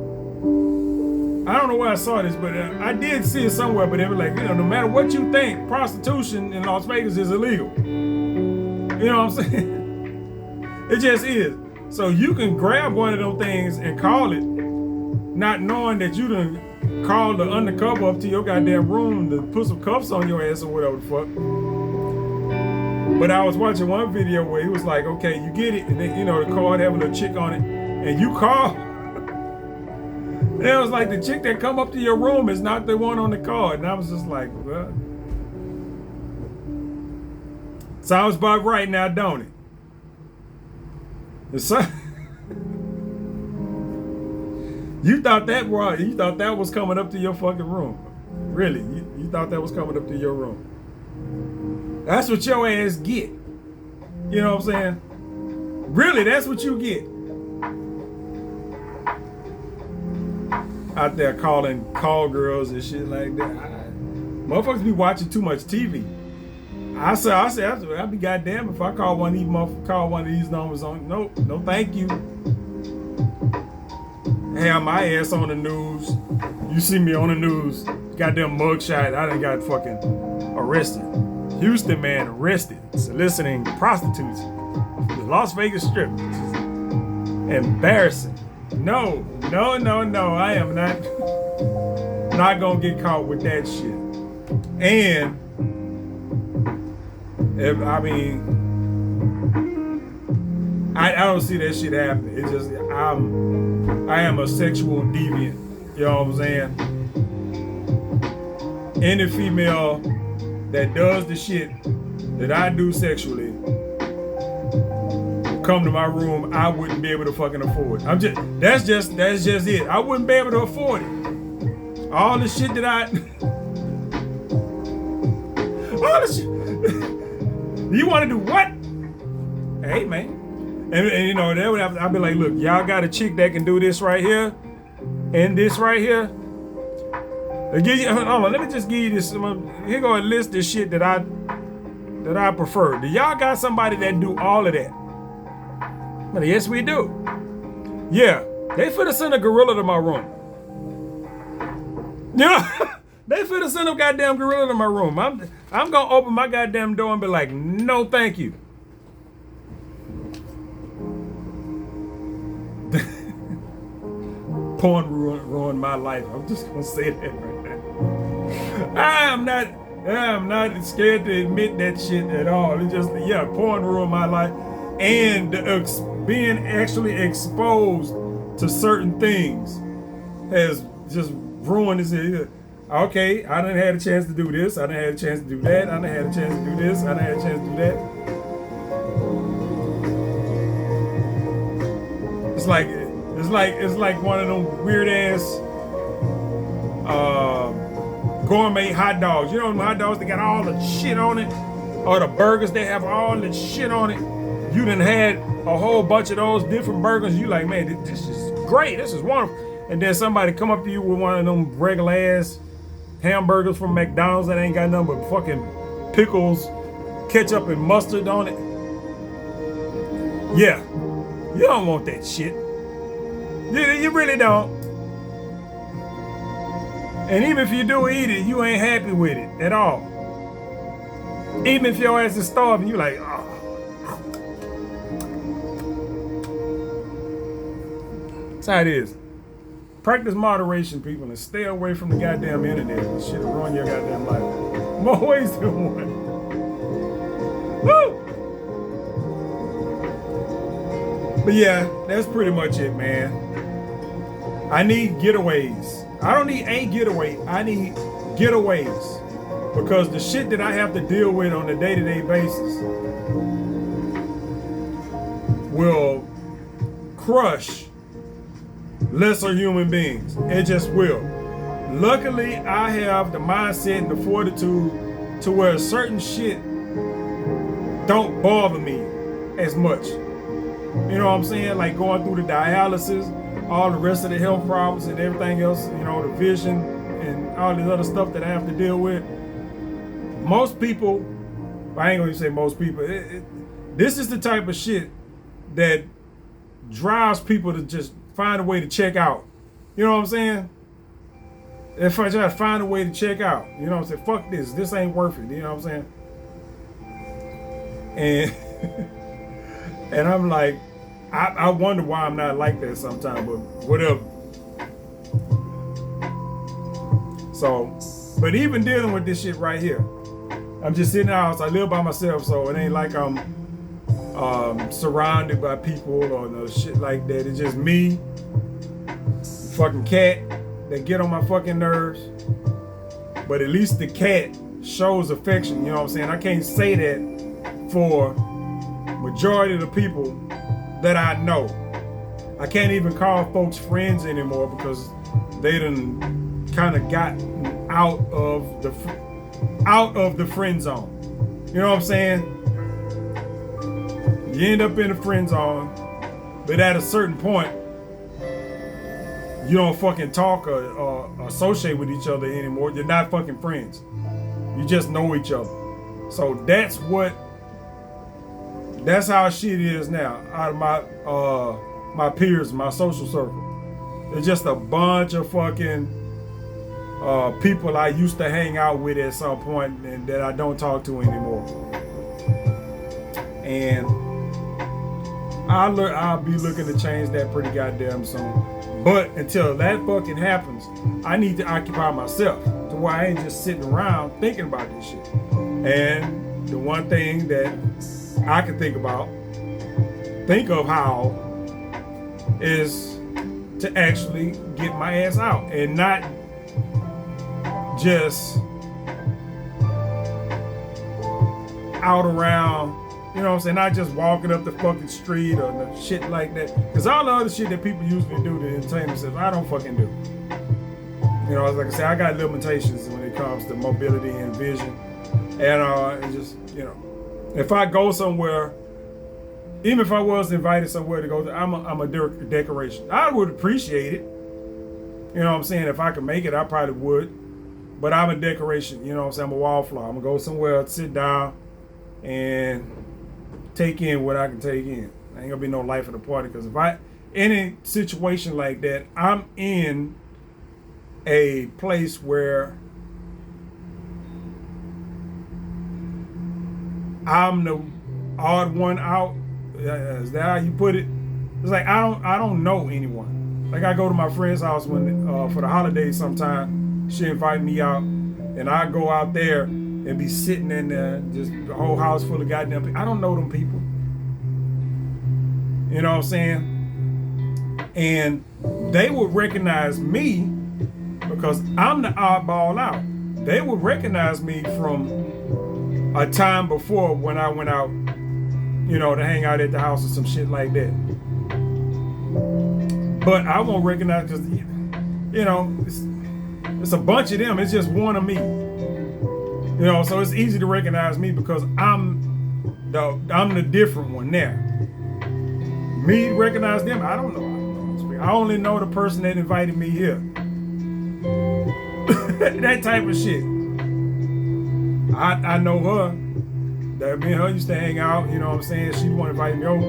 S1: I don't know where I saw this, but I did see it somewhere, but they were like, you know, no matter what you think, prostitution in Las Vegas is illegal. You know what I'm saying? It just is. So you can grab one of them things and call it, not knowing that you done called the undercover up to your goddamn room to put some cuffs on your ass or whatever the fuck. But I was watching one video where he was like, okay, you get it, and then, you know, the card have a little chick on it, and you call. And it was like the chick that come up to your room is not the one on the card. And I was just like, well, sounds about right now, don't it? You thought that was coming up to your fucking room. Really, you thought that was coming up to your room. That's what your ass get. You know what I'm saying? Really, that's what you get. Out there calling call girls and shit like that. Motherfuckers be watching too much TV. I said, I'd be goddamn if I call one of these numbers on. Nope, no thank you. Have my ass on the news. You see me on the news. Goddamn mugshot. I done got fucking arrested. Houston man arrested soliciting prostitutes. The Las Vegas Strip. Embarrassing. No. I am not gonna get caught with that shit. And I don't see that shit happening. It's just I am a sexual deviant. You know what I'm saying? Any female that does the shit that I do sexually come to my room, I wouldn't be able to fucking afford. That's just it. I wouldn't be able to afford it. All the shit that all the shit. You want to do what? Hey man. And you know, I'd be like, look, y'all got a chick that can do this right here and this right here. Hold on, let me just give you this. Here go a list of shit that I prefer. Do y'all got somebody that do all of that? But yes, we do. Yeah, They finna send a gorilla to my room. You know, they finna send a goddamn gorilla to my room. I'm gonna open my goddamn door and be like, no, thank you. Porn ruined my life. I'm just gonna say that right now. I'm not scared to admit that shit at all. It's just, yeah, porn ruined my life, and being actually exposed to certain things has just ruined this. Okay, I done had a chance to do this. I done had a chance to do that. I done had a chance to do this. I done had a chance to do that. It's like one of them weird ass gourmet hot dogs. You know them hot dogs that got all the shit on it, or the burgers that have all the shit on it. You done had a whole bunch of those different burgers. You like, man, this is great. This is wonderful. And then somebody come up to you with one of them regular ass hamburgers from McDonald's that ain't got nothing but fucking pickles, ketchup, and mustard on it. Yeah, you don't want that shit. You really don't. And even if you do eat it, you ain't happy with it at all. Even if your ass is starving, you like, oh. That's how it is. Practice moderation, people, and stay away from the goddamn internet. This shit will ruin your goddamn life. More ways than one. Woo! But yeah, that's pretty much it, man. I need getaways. I don't need a getaway. I need getaways. Because the shit that I have to deal with on a day-to-day basis will crush lesser human beings. It just will. Luckily, I have the mindset and the fortitude to where certain shit don't bother me as much. You know what I'm saying? Like going through the dialysis, all the rest of the health problems and everything else, you know, the vision and all this other stuff that I have to deal with. Most people, I ain't gonna say most people, this is the type of shit that drives people to just find a way to check out. You know what I'm saying? If I try to find a way to check out, you know what I'm saying? Fuck this ain't worth it. You know what I'm saying? And and I'm like, I wonder why I'm not like that sometimes, but whatever. So, but even dealing with this shit right here, I'm just sitting in the house. I live by myself, so it ain't like I'm surrounded by people or no shit like that. It's just me, fucking cat that get on my fucking nerves. But at least the cat shows affection, you know what I'm saying? I can't say that for majority of the people that I know. I can't even call folks friends anymore because they done kind of gotten out of the friend zone. You know what I'm saying? You end up in the friend zone, but at a certain point, you don't fucking talk or associate with each other anymore. You're not fucking friends. You just know each other. So that's how shit is now. Out of my peers, my social circle. It's just a bunch of fucking people I used to hang out with at some point and that I don't talk to anymore. And I'll be looking to change that pretty goddamn soon. But until that fucking happens, I need to occupy myself to where I ain't just sitting around thinking about this shit. And the one thing that I can think of how is to actually get my ass out and not just out around, you know what I'm saying, not just walking up the fucking street or no shit like that. Because all the other shit that people usually do to entertain themselves, I don't fucking do. You know, like I said, I got limitations when it comes to mobility and vision. And it's just, you know, if I go somewhere, even if I was invited somewhere to go, I'm a decoration. I would appreciate it. You know what I'm saying? If I could make it, I probably would. But I'm a decoration. You know what I'm saying? I'm a wallflower. I'm going to go somewhere, sit down, and take in what I can take in. Ain't going to be no life of the party. Because any situation like that, I'm in a place where I'm the odd one out. Is that how you put it? It's like I don't know anyone. Like I go to my friend's house when for the holidays sometime. She invite me out, and I go out there and be sitting in there, just the whole house full of goddamn people. I don't know them people. You know what I'm saying? And they would recognize me because I'm the oddball out. They would recognize me from a time before when I went out, you know, to hang out at the house or some shit like that. But I won't recognize because, you know, it's a bunch of them. It's just one of me. You know, so it's easy to recognize me because I'm the different one there. Me to recognize them, I don't know. I only know the person that invited me here. That type of shit. I know her. That me and her used to hang out, you know what I'm saying? She the one invited me over.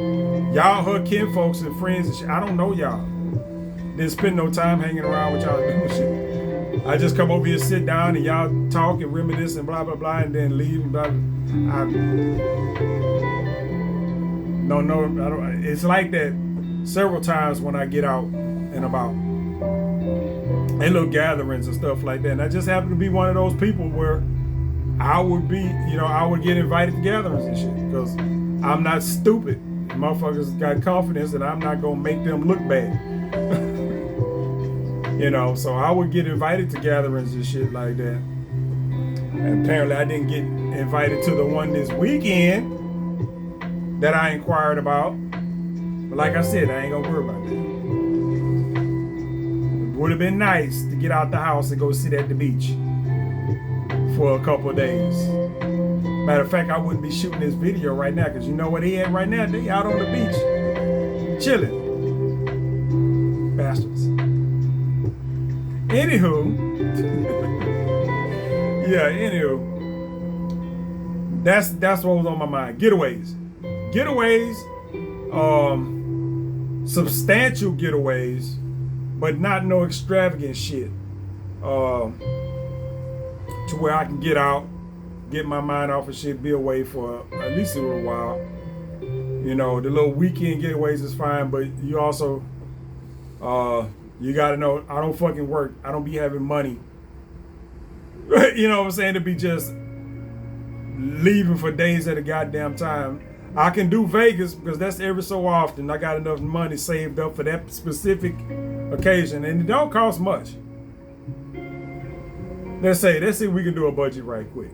S1: Y'all her kin folks and friends and shit. I don't know y'all. Didn't spend no time hanging around with y'all doing shit. I just come over here, sit down, and y'all talk and reminisce and blah blah blah, and then leave and blah. I don't. It's like that several times when I get out and about, and little gatherings and stuff like that. And I just happen to be one of those people where I would be, you know, I would get invited to gatherings and shit because I'm not stupid. Motherfuckers got confidence that I'm not gonna make them look bad. You know, so I would get invited to gatherings and shit like that. And apparently I didn't get invited to the one this weekend that I inquired about. But like I said, I ain't gonna worry about that. It would have been nice to get out the house and go sit at the beach for a couple of days. Matter of fact, I wouldn't be shooting this video right now because you know where they at right now? They out on the beach, chilling. Bastards. Anywho, that's what was on my mind. Getaways, substantial getaways, but not no extravagant shit. To where I can get out, get my mind off of shit, be away for at least a little while. You know, the little weekend getaways is fine, but you also, you gotta know, I don't fucking work. I don't be having money. You know what I'm saying? To be just leaving for days at a goddamn time. I can do Vegas because that's every so often. I got enough money saved up for that specific occasion, and it don't cost much. Let's say we can do a budget right quick.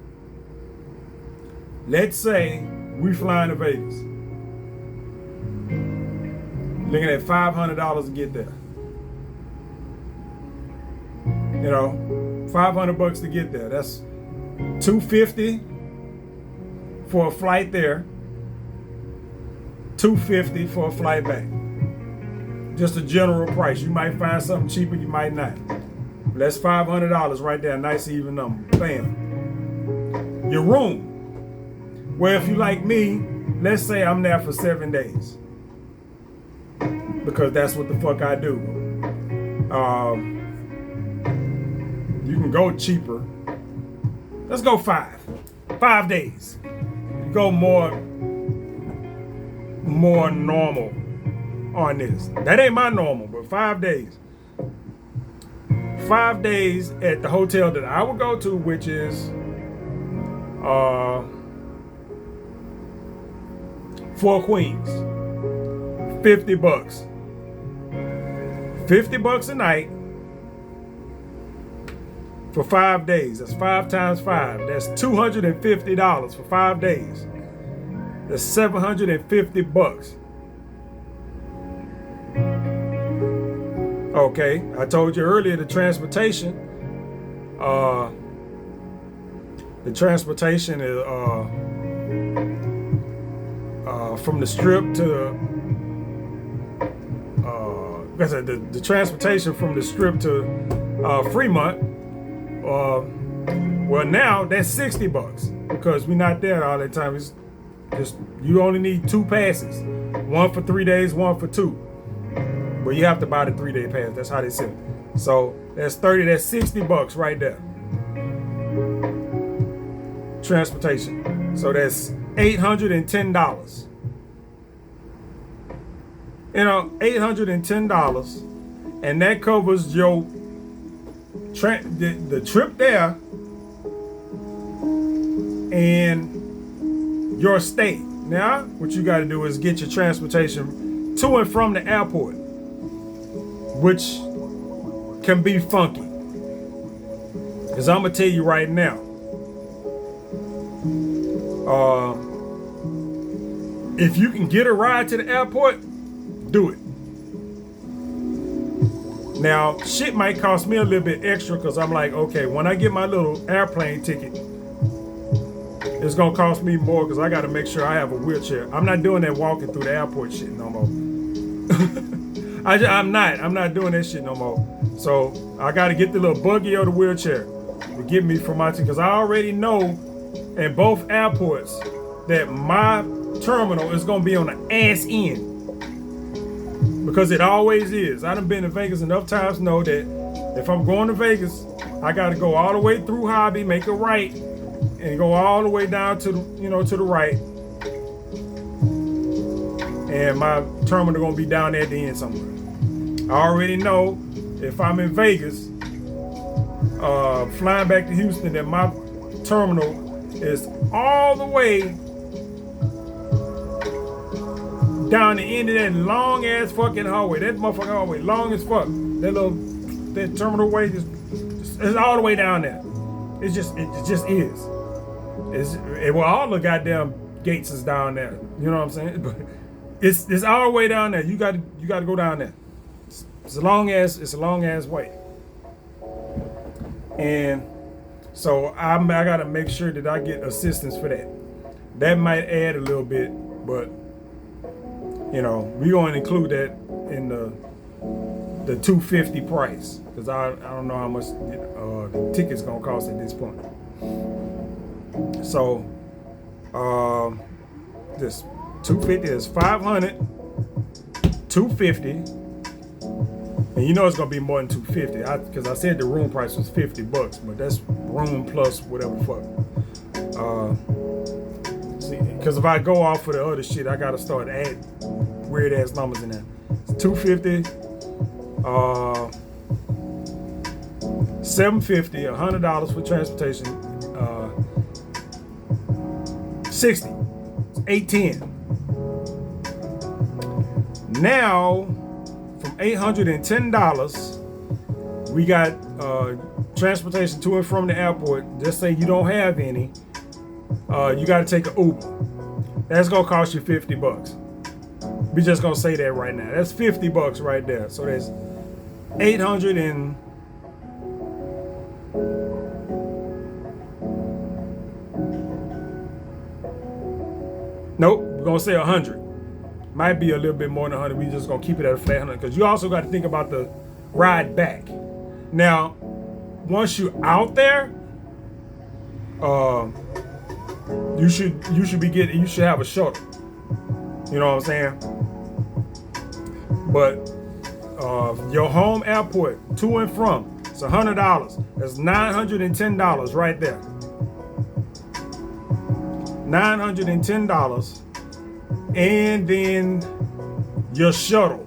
S1: Let's say we flying to Vegas. Looking at $500 to get there. You know, $500 to get there. That's $250 for a flight there. $250 for a flight back. Just a general price. You might find something cheaper, you might not. But that's $500 right there, nice even number. Bam. Your room. Well, if you like me, let's say I'm there for 7 days. Because that's what the fuck I do. You can go cheaper. Let's go 5. 5 days. You go more normal on this. That ain't my normal, but 5 days. 5 days at the hotel that I would go to, which is Four Queens. $50. $50 a night for 5 days. That's 5 times 5. That's $250 for 5 days. That's $750. Okay, I told you earlier the transportation. The transportation is from the Strip to the transportation from the Strip to Fremont. Well, now that's $60 because we're not there all the time. It's just you only need 2 passes, one for 3 days, one for 2. But you have to buy the 3-day pass. That's how they sell it. So that's 30. That's $60 right there. Transportation. So that's $810. You know, $810, and that covers your the trip there and your stay. Now, what you got to do is get your transportation to and from the airport, which can be funky. Because I'm going to tell you right now, if you can get a ride to the airport, do it. Now, shit might cost me a little bit extra because I'm like, okay, when I get my little airplane ticket, it's going to cost me more because I got to make sure I have a wheelchair. I'm not doing that walking through the airport shit no more. I'm not doing that shit no more. So I got to get the little buggy or the wheelchair to get me from my ticket, because I already know in both airports that my terminal is going to be on the ass end. Because it always is. I done been to Vegas enough times to know that if I'm going to Vegas, I got to go all the way through Hobby, make a right, and go all the way down to the, to the right. And my terminal gonna be down there at the end somewhere. I already know if I'm in Vegas, flying back to Houston, that my terminal is all the way down the end of that long ass fucking hallway. That motherfucking hallway, long as fuck. That terminal way is all the way down there. It just is. Well, all the goddamn gates is down there. You know what I'm saying? But it's all the way down there. You got to go down there. It's a long ass way. And so I got to make sure that I get assistance for that. That might add a little bit, but we're going to include that in the $250 price, because I don't know how much the ticket's gonna cost at this point. So this $250 is $500, $250, and it's gonna be more than $250. Because I said the room price was $50, but that's room plus whatever the fuck. Because if I go off of the other shit, I gotta start adding weird ass numbers in there. It's $250, $750, $100 for transportation, $60, $810. Now, from $810, we got transportation to and from the airport. Just say you don't have any, you got to take an Uber. That's gonna cost you $50. We just gonna say that right now. That's $50 right there. So that's 800 and nope, we're gonna say 100. Might be a little bit more than 100. We just gonna keep it at a flat 100, because you also got to think about the ride back. Now, once you're out there, you should have a shuttle. You know what I'm saying? But your home airport to and from, it's $100. That's $910 right there. $910, and then your shuttle.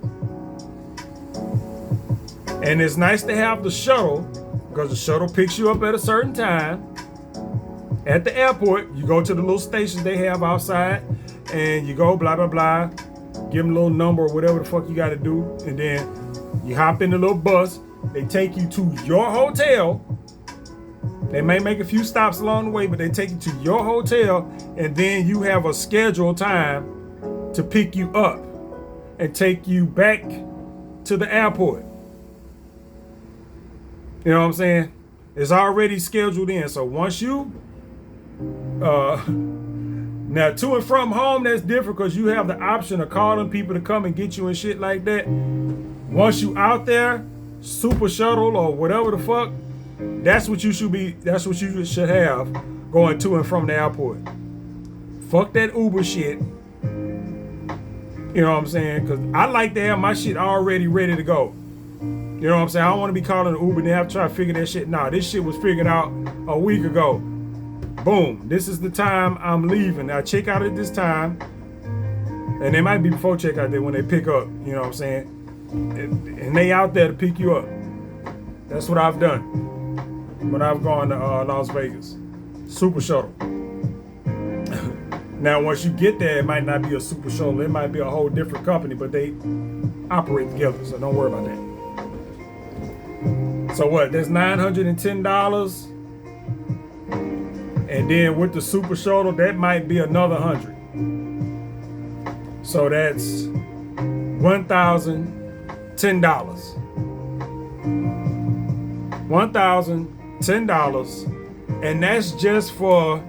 S1: And it's nice to have the shuttle, because the shuttle picks you up at a certain time at the airport. You go to the little stations they have outside, and you go blah blah blah, give them a little number or whatever the fuck you got to do, and then you hop in the little bus. They take you to your hotel. They may make a few stops along the way, but they take you to your hotel, and then you have a scheduled time to pick you up and take you back to the airport. You know what I'm saying? It's already scheduled in. So once you now, to and from home, that's different, because you have the option of calling people to come and get you and shit like that. Once you out there, super shuttle or whatever the fuck, that's what you should have going to and from the airport. Fuck that Uber shit. You know what I'm saying? Because I like to have my shit already ready to go. You know what I'm saying? I don't want to be calling an Uber and have to try to figure that shit. Nah, this shit was figured out a week ago. Boom. This is the time I'm leaving. I check out at this time. And it might be before checkout there when they pick up. You know what I'm saying? And they out there to pick you up. That's what I've done when I've gone to Las Vegas. Super shuttle. Now, once you get there, it might not be a super shuttle. It might be a whole different company, but they operate together, so don't worry about that. So what? That's $910, and then with the super shuttle, that might be another $100. So that's $1,010. $1,010, and that's just for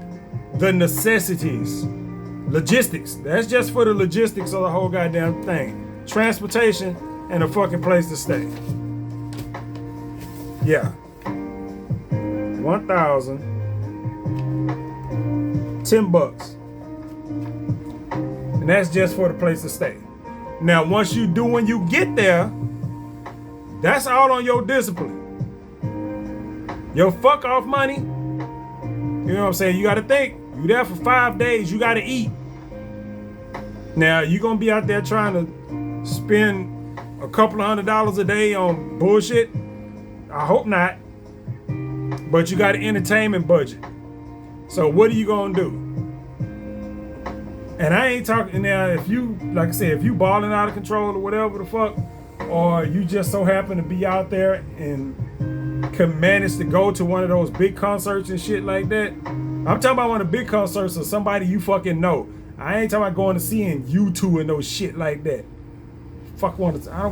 S1: the necessities. Logistics. That's just for the logistics of the whole goddamn thing. Transportation and a fucking place to stay. Yeah. 1,010 bucks. And that's just for the place to stay. Now, once when you get there, that's all on your discipline. Your fuck off money. You know what I'm saying? You gotta think. You there for 5 days, you gotta eat. Now, you gonna be out there trying to spend a couple of $100 a day on bullshit? I hope not. But you got an entertainment budget. So what are you gonna do? And I ain't talking now, if you, like I said, if you balling out of control or whatever the fuck, or you just so happen to be out there and can manage to go to one of those big concerts and shit like that. I'm talking about one of the big concerts of somebody you fucking know. I ain't talking about going to seeing U2 and no shit like that. Fuck one of I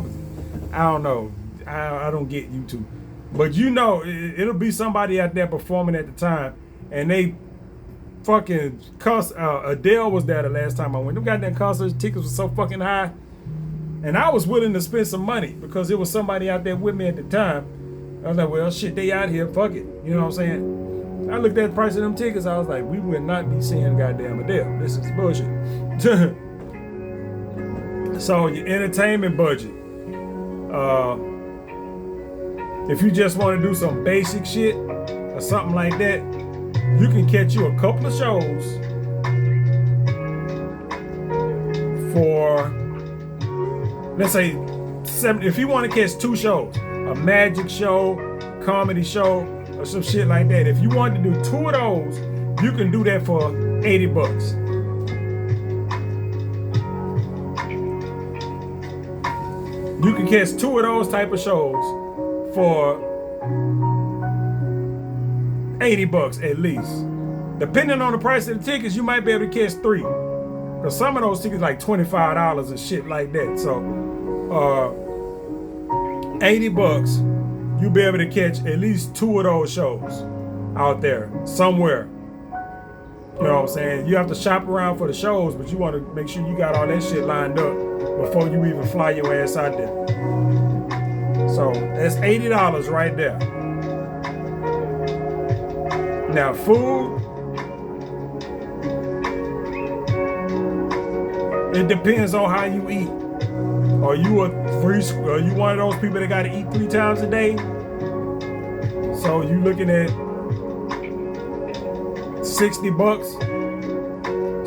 S1: don't know. I don't get U2. But you know, it'll be somebody out there performing at the time, and they fucking Adele was there the last time I went. Them goddamn concert tickets were so fucking high, and I was willing to spend some money because it was somebody out there with me at the time. I was like, well, shit, they out here, fuck it. You know what I'm saying? I looked at the price of them tickets, I was like, we would not be seeing goddamn Adele. This is bullshit. So your entertainment budget. If you just want to do some basic shit or something like that, you can catch you a couple of shows for, let's say, if you want to catch 2 shows, a magic show, comedy show, or some shit like that. If you want to do 2 of those, you can do that for 80 bucks. You can catch 2 of those type of shows for 80 bucks at least. Depending on the price of the tickets, you might be able to catch 3. Because some of those tickets like $25 and shit like that. So 80 bucks, you'll be able to catch at least 2 of those shows out there somewhere. You know what I'm saying? You have to shop around for the shows, but you want to make sure you got all that shit lined up before you even fly your ass out there. So that's $80 right there. Now food, it depends on how you eat. Are you one of those people that got to eat 3 times a day? So you looking at 60 bucks?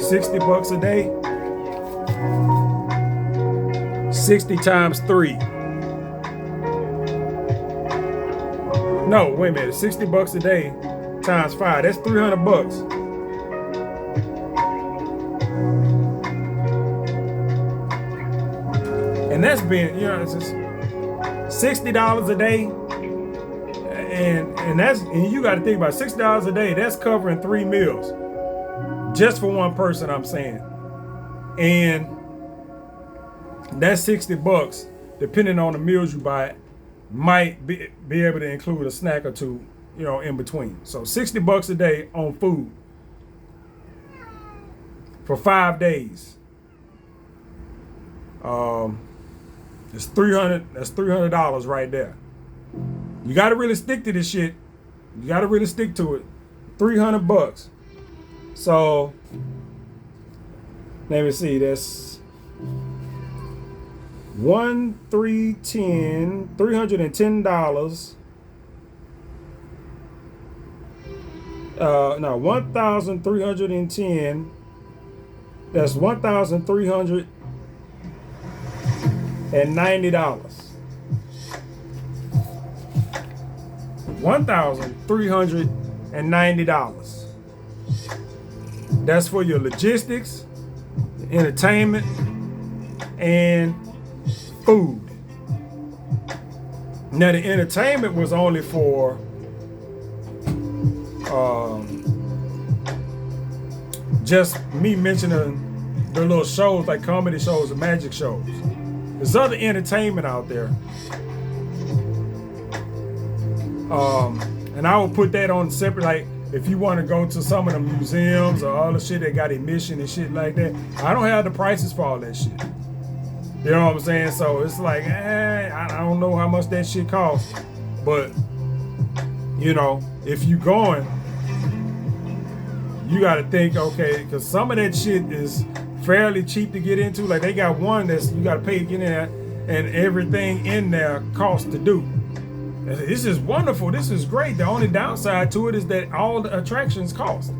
S1: 60 bucks a day? 60 times 3. No, wait a minute. 60 bucks a day times 5. That's 300 bucks. And that's been, you know, it's just $60 a day. And you got to think about $60 a day. That's covering 3 meals, just for one person. I'm saying, and that's 60 bucks. Depending on the meals you buy, might be able to include a snack or 2, you know, in between. So 60 bucks a day on food for 5 days. It's $300. That's $300 right there. You got to really stick to this shit. You got to really stick to it. 300 bucks. So let me see. That's $310. No, 1,310. That's $1,390. $1,390. That's for your logistics, entertainment, and food. Now the entertainment was only for just me mentioning the little shows like comedy shows and magic shows. There's other entertainment out there. And I will put that on separate, like if you want to go to some of the museums or all the shit that got admission and shit like that. I don't have the prices for all that shit. You know what I'm saying? So it's like, I don't know how much that shit costs. But, you know, if you going, you got to think, okay, because some of that shit is fairly cheap to get into. Like they got one that's you got to pay to get in there, and everything in there costs to do. This is wonderful. This is great. The only downside to it is that all the attractions cost.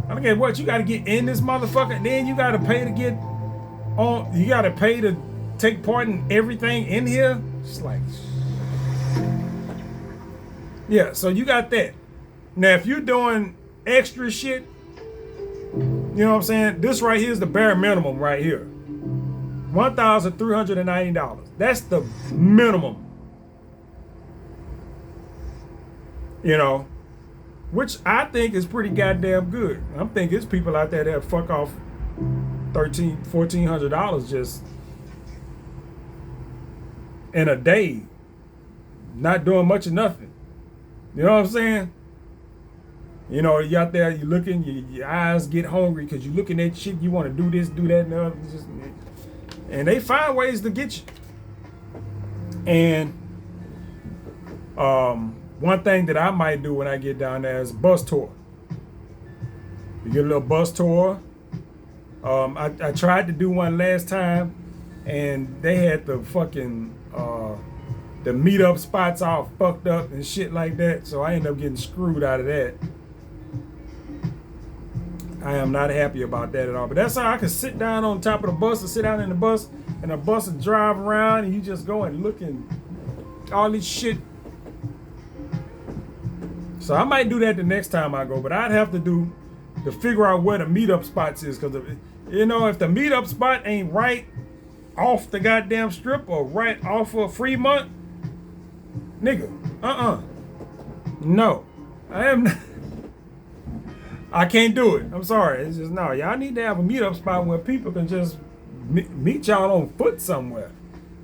S1: I don't get what you got to get in this motherfucker, and then you got to pay to get on. You got to pay to take part in everything in here. It's like, yeah. So you got that. Now, if you're doing extra shit, you know what I'm saying? This right here is the bare minimum right here. $1,390. That's the minimum. You know, which I think is pretty goddamn good. I'm thinking there's people out there that fuck off $1,400 just in a day, not doing much of nothing. You know what I'm saying? You know, you out there, you looking, your eyes get hungry because you're looking at shit. You want to do this, do that, and the other. And they find ways to get you. And one thing that I might do when I get down there is a bus tour. You get a little bus tour. I tried to do one last time, and they had the fucking the meetup spots all fucked up and shit like that. So I ended up getting screwed out of that. I am not happy about that at all. But that's how I can sit down on top of the bus or sit down in the bus, and the bus will drive around, and you just go and look and all this shit. So I might do that the next time I go, but I'd have to figure out where the meetup spots is, because you know, if the meetup spot ain't right off the goddamn strip or right off of Fremont, nigga, no, I can't do it. I'm sorry. It's just no. Y'all need to have a meetup spot where people can just meet y'all on foot somewhere.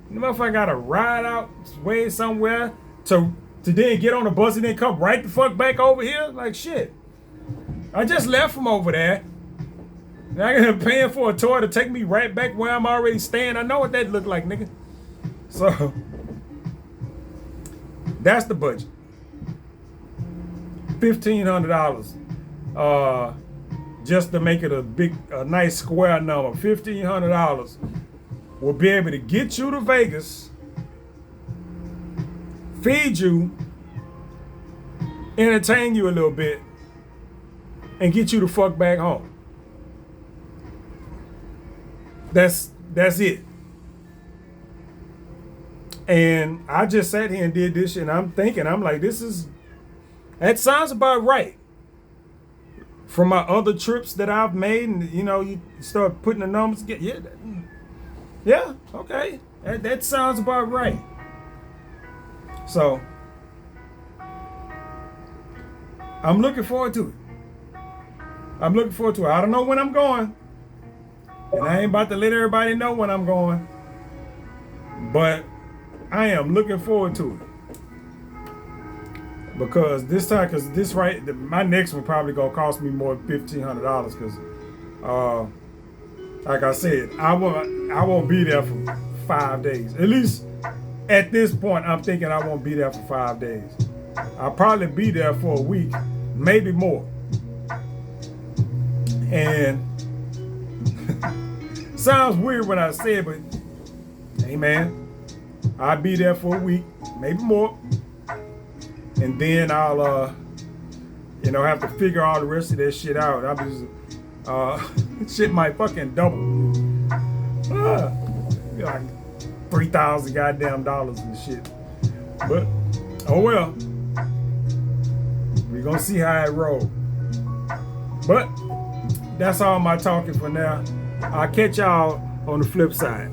S1: You know, if I gotta ride out way somewhere to then get on the bus and then come right the fuck back over here, like shit. I just left from over there. Now I gotta paying for a tour to take me right back where I'm already staying. I know what that look like, nigga. So that's the budget. $1,500. Just to make it a nice square number. $1,500 will be able to get you to Vegas, feed you, entertain you a little bit, and get you the fuck back home. That's it. And I just sat here and did this shit, and I'm like, that sounds about right. From my other trips that I've made, and you know, you start putting the numbers together. Yeah, okay. That sounds about right. So I'm looking forward to it. I don't know when I'm going, and I ain't about to let everybody know when I'm going, but I am looking forward to it. Because my next one probably gonna cost me more than $1,500, because like I said, I won't be there for 5 days. At least at this point, I'm thinking I won't be there for 5 days. I'll probably be there for a week, maybe more. And sounds weird when I say it, but hey man, I'll be there for a week, maybe more. And then I'll, have to figure all the rest of that shit out. Shit might fucking double. Like $3,000 goddamn dollars and shit. But, oh well. We're gonna see how it rolls. But, that's all my talking for now. I'll catch y'all on the flip side.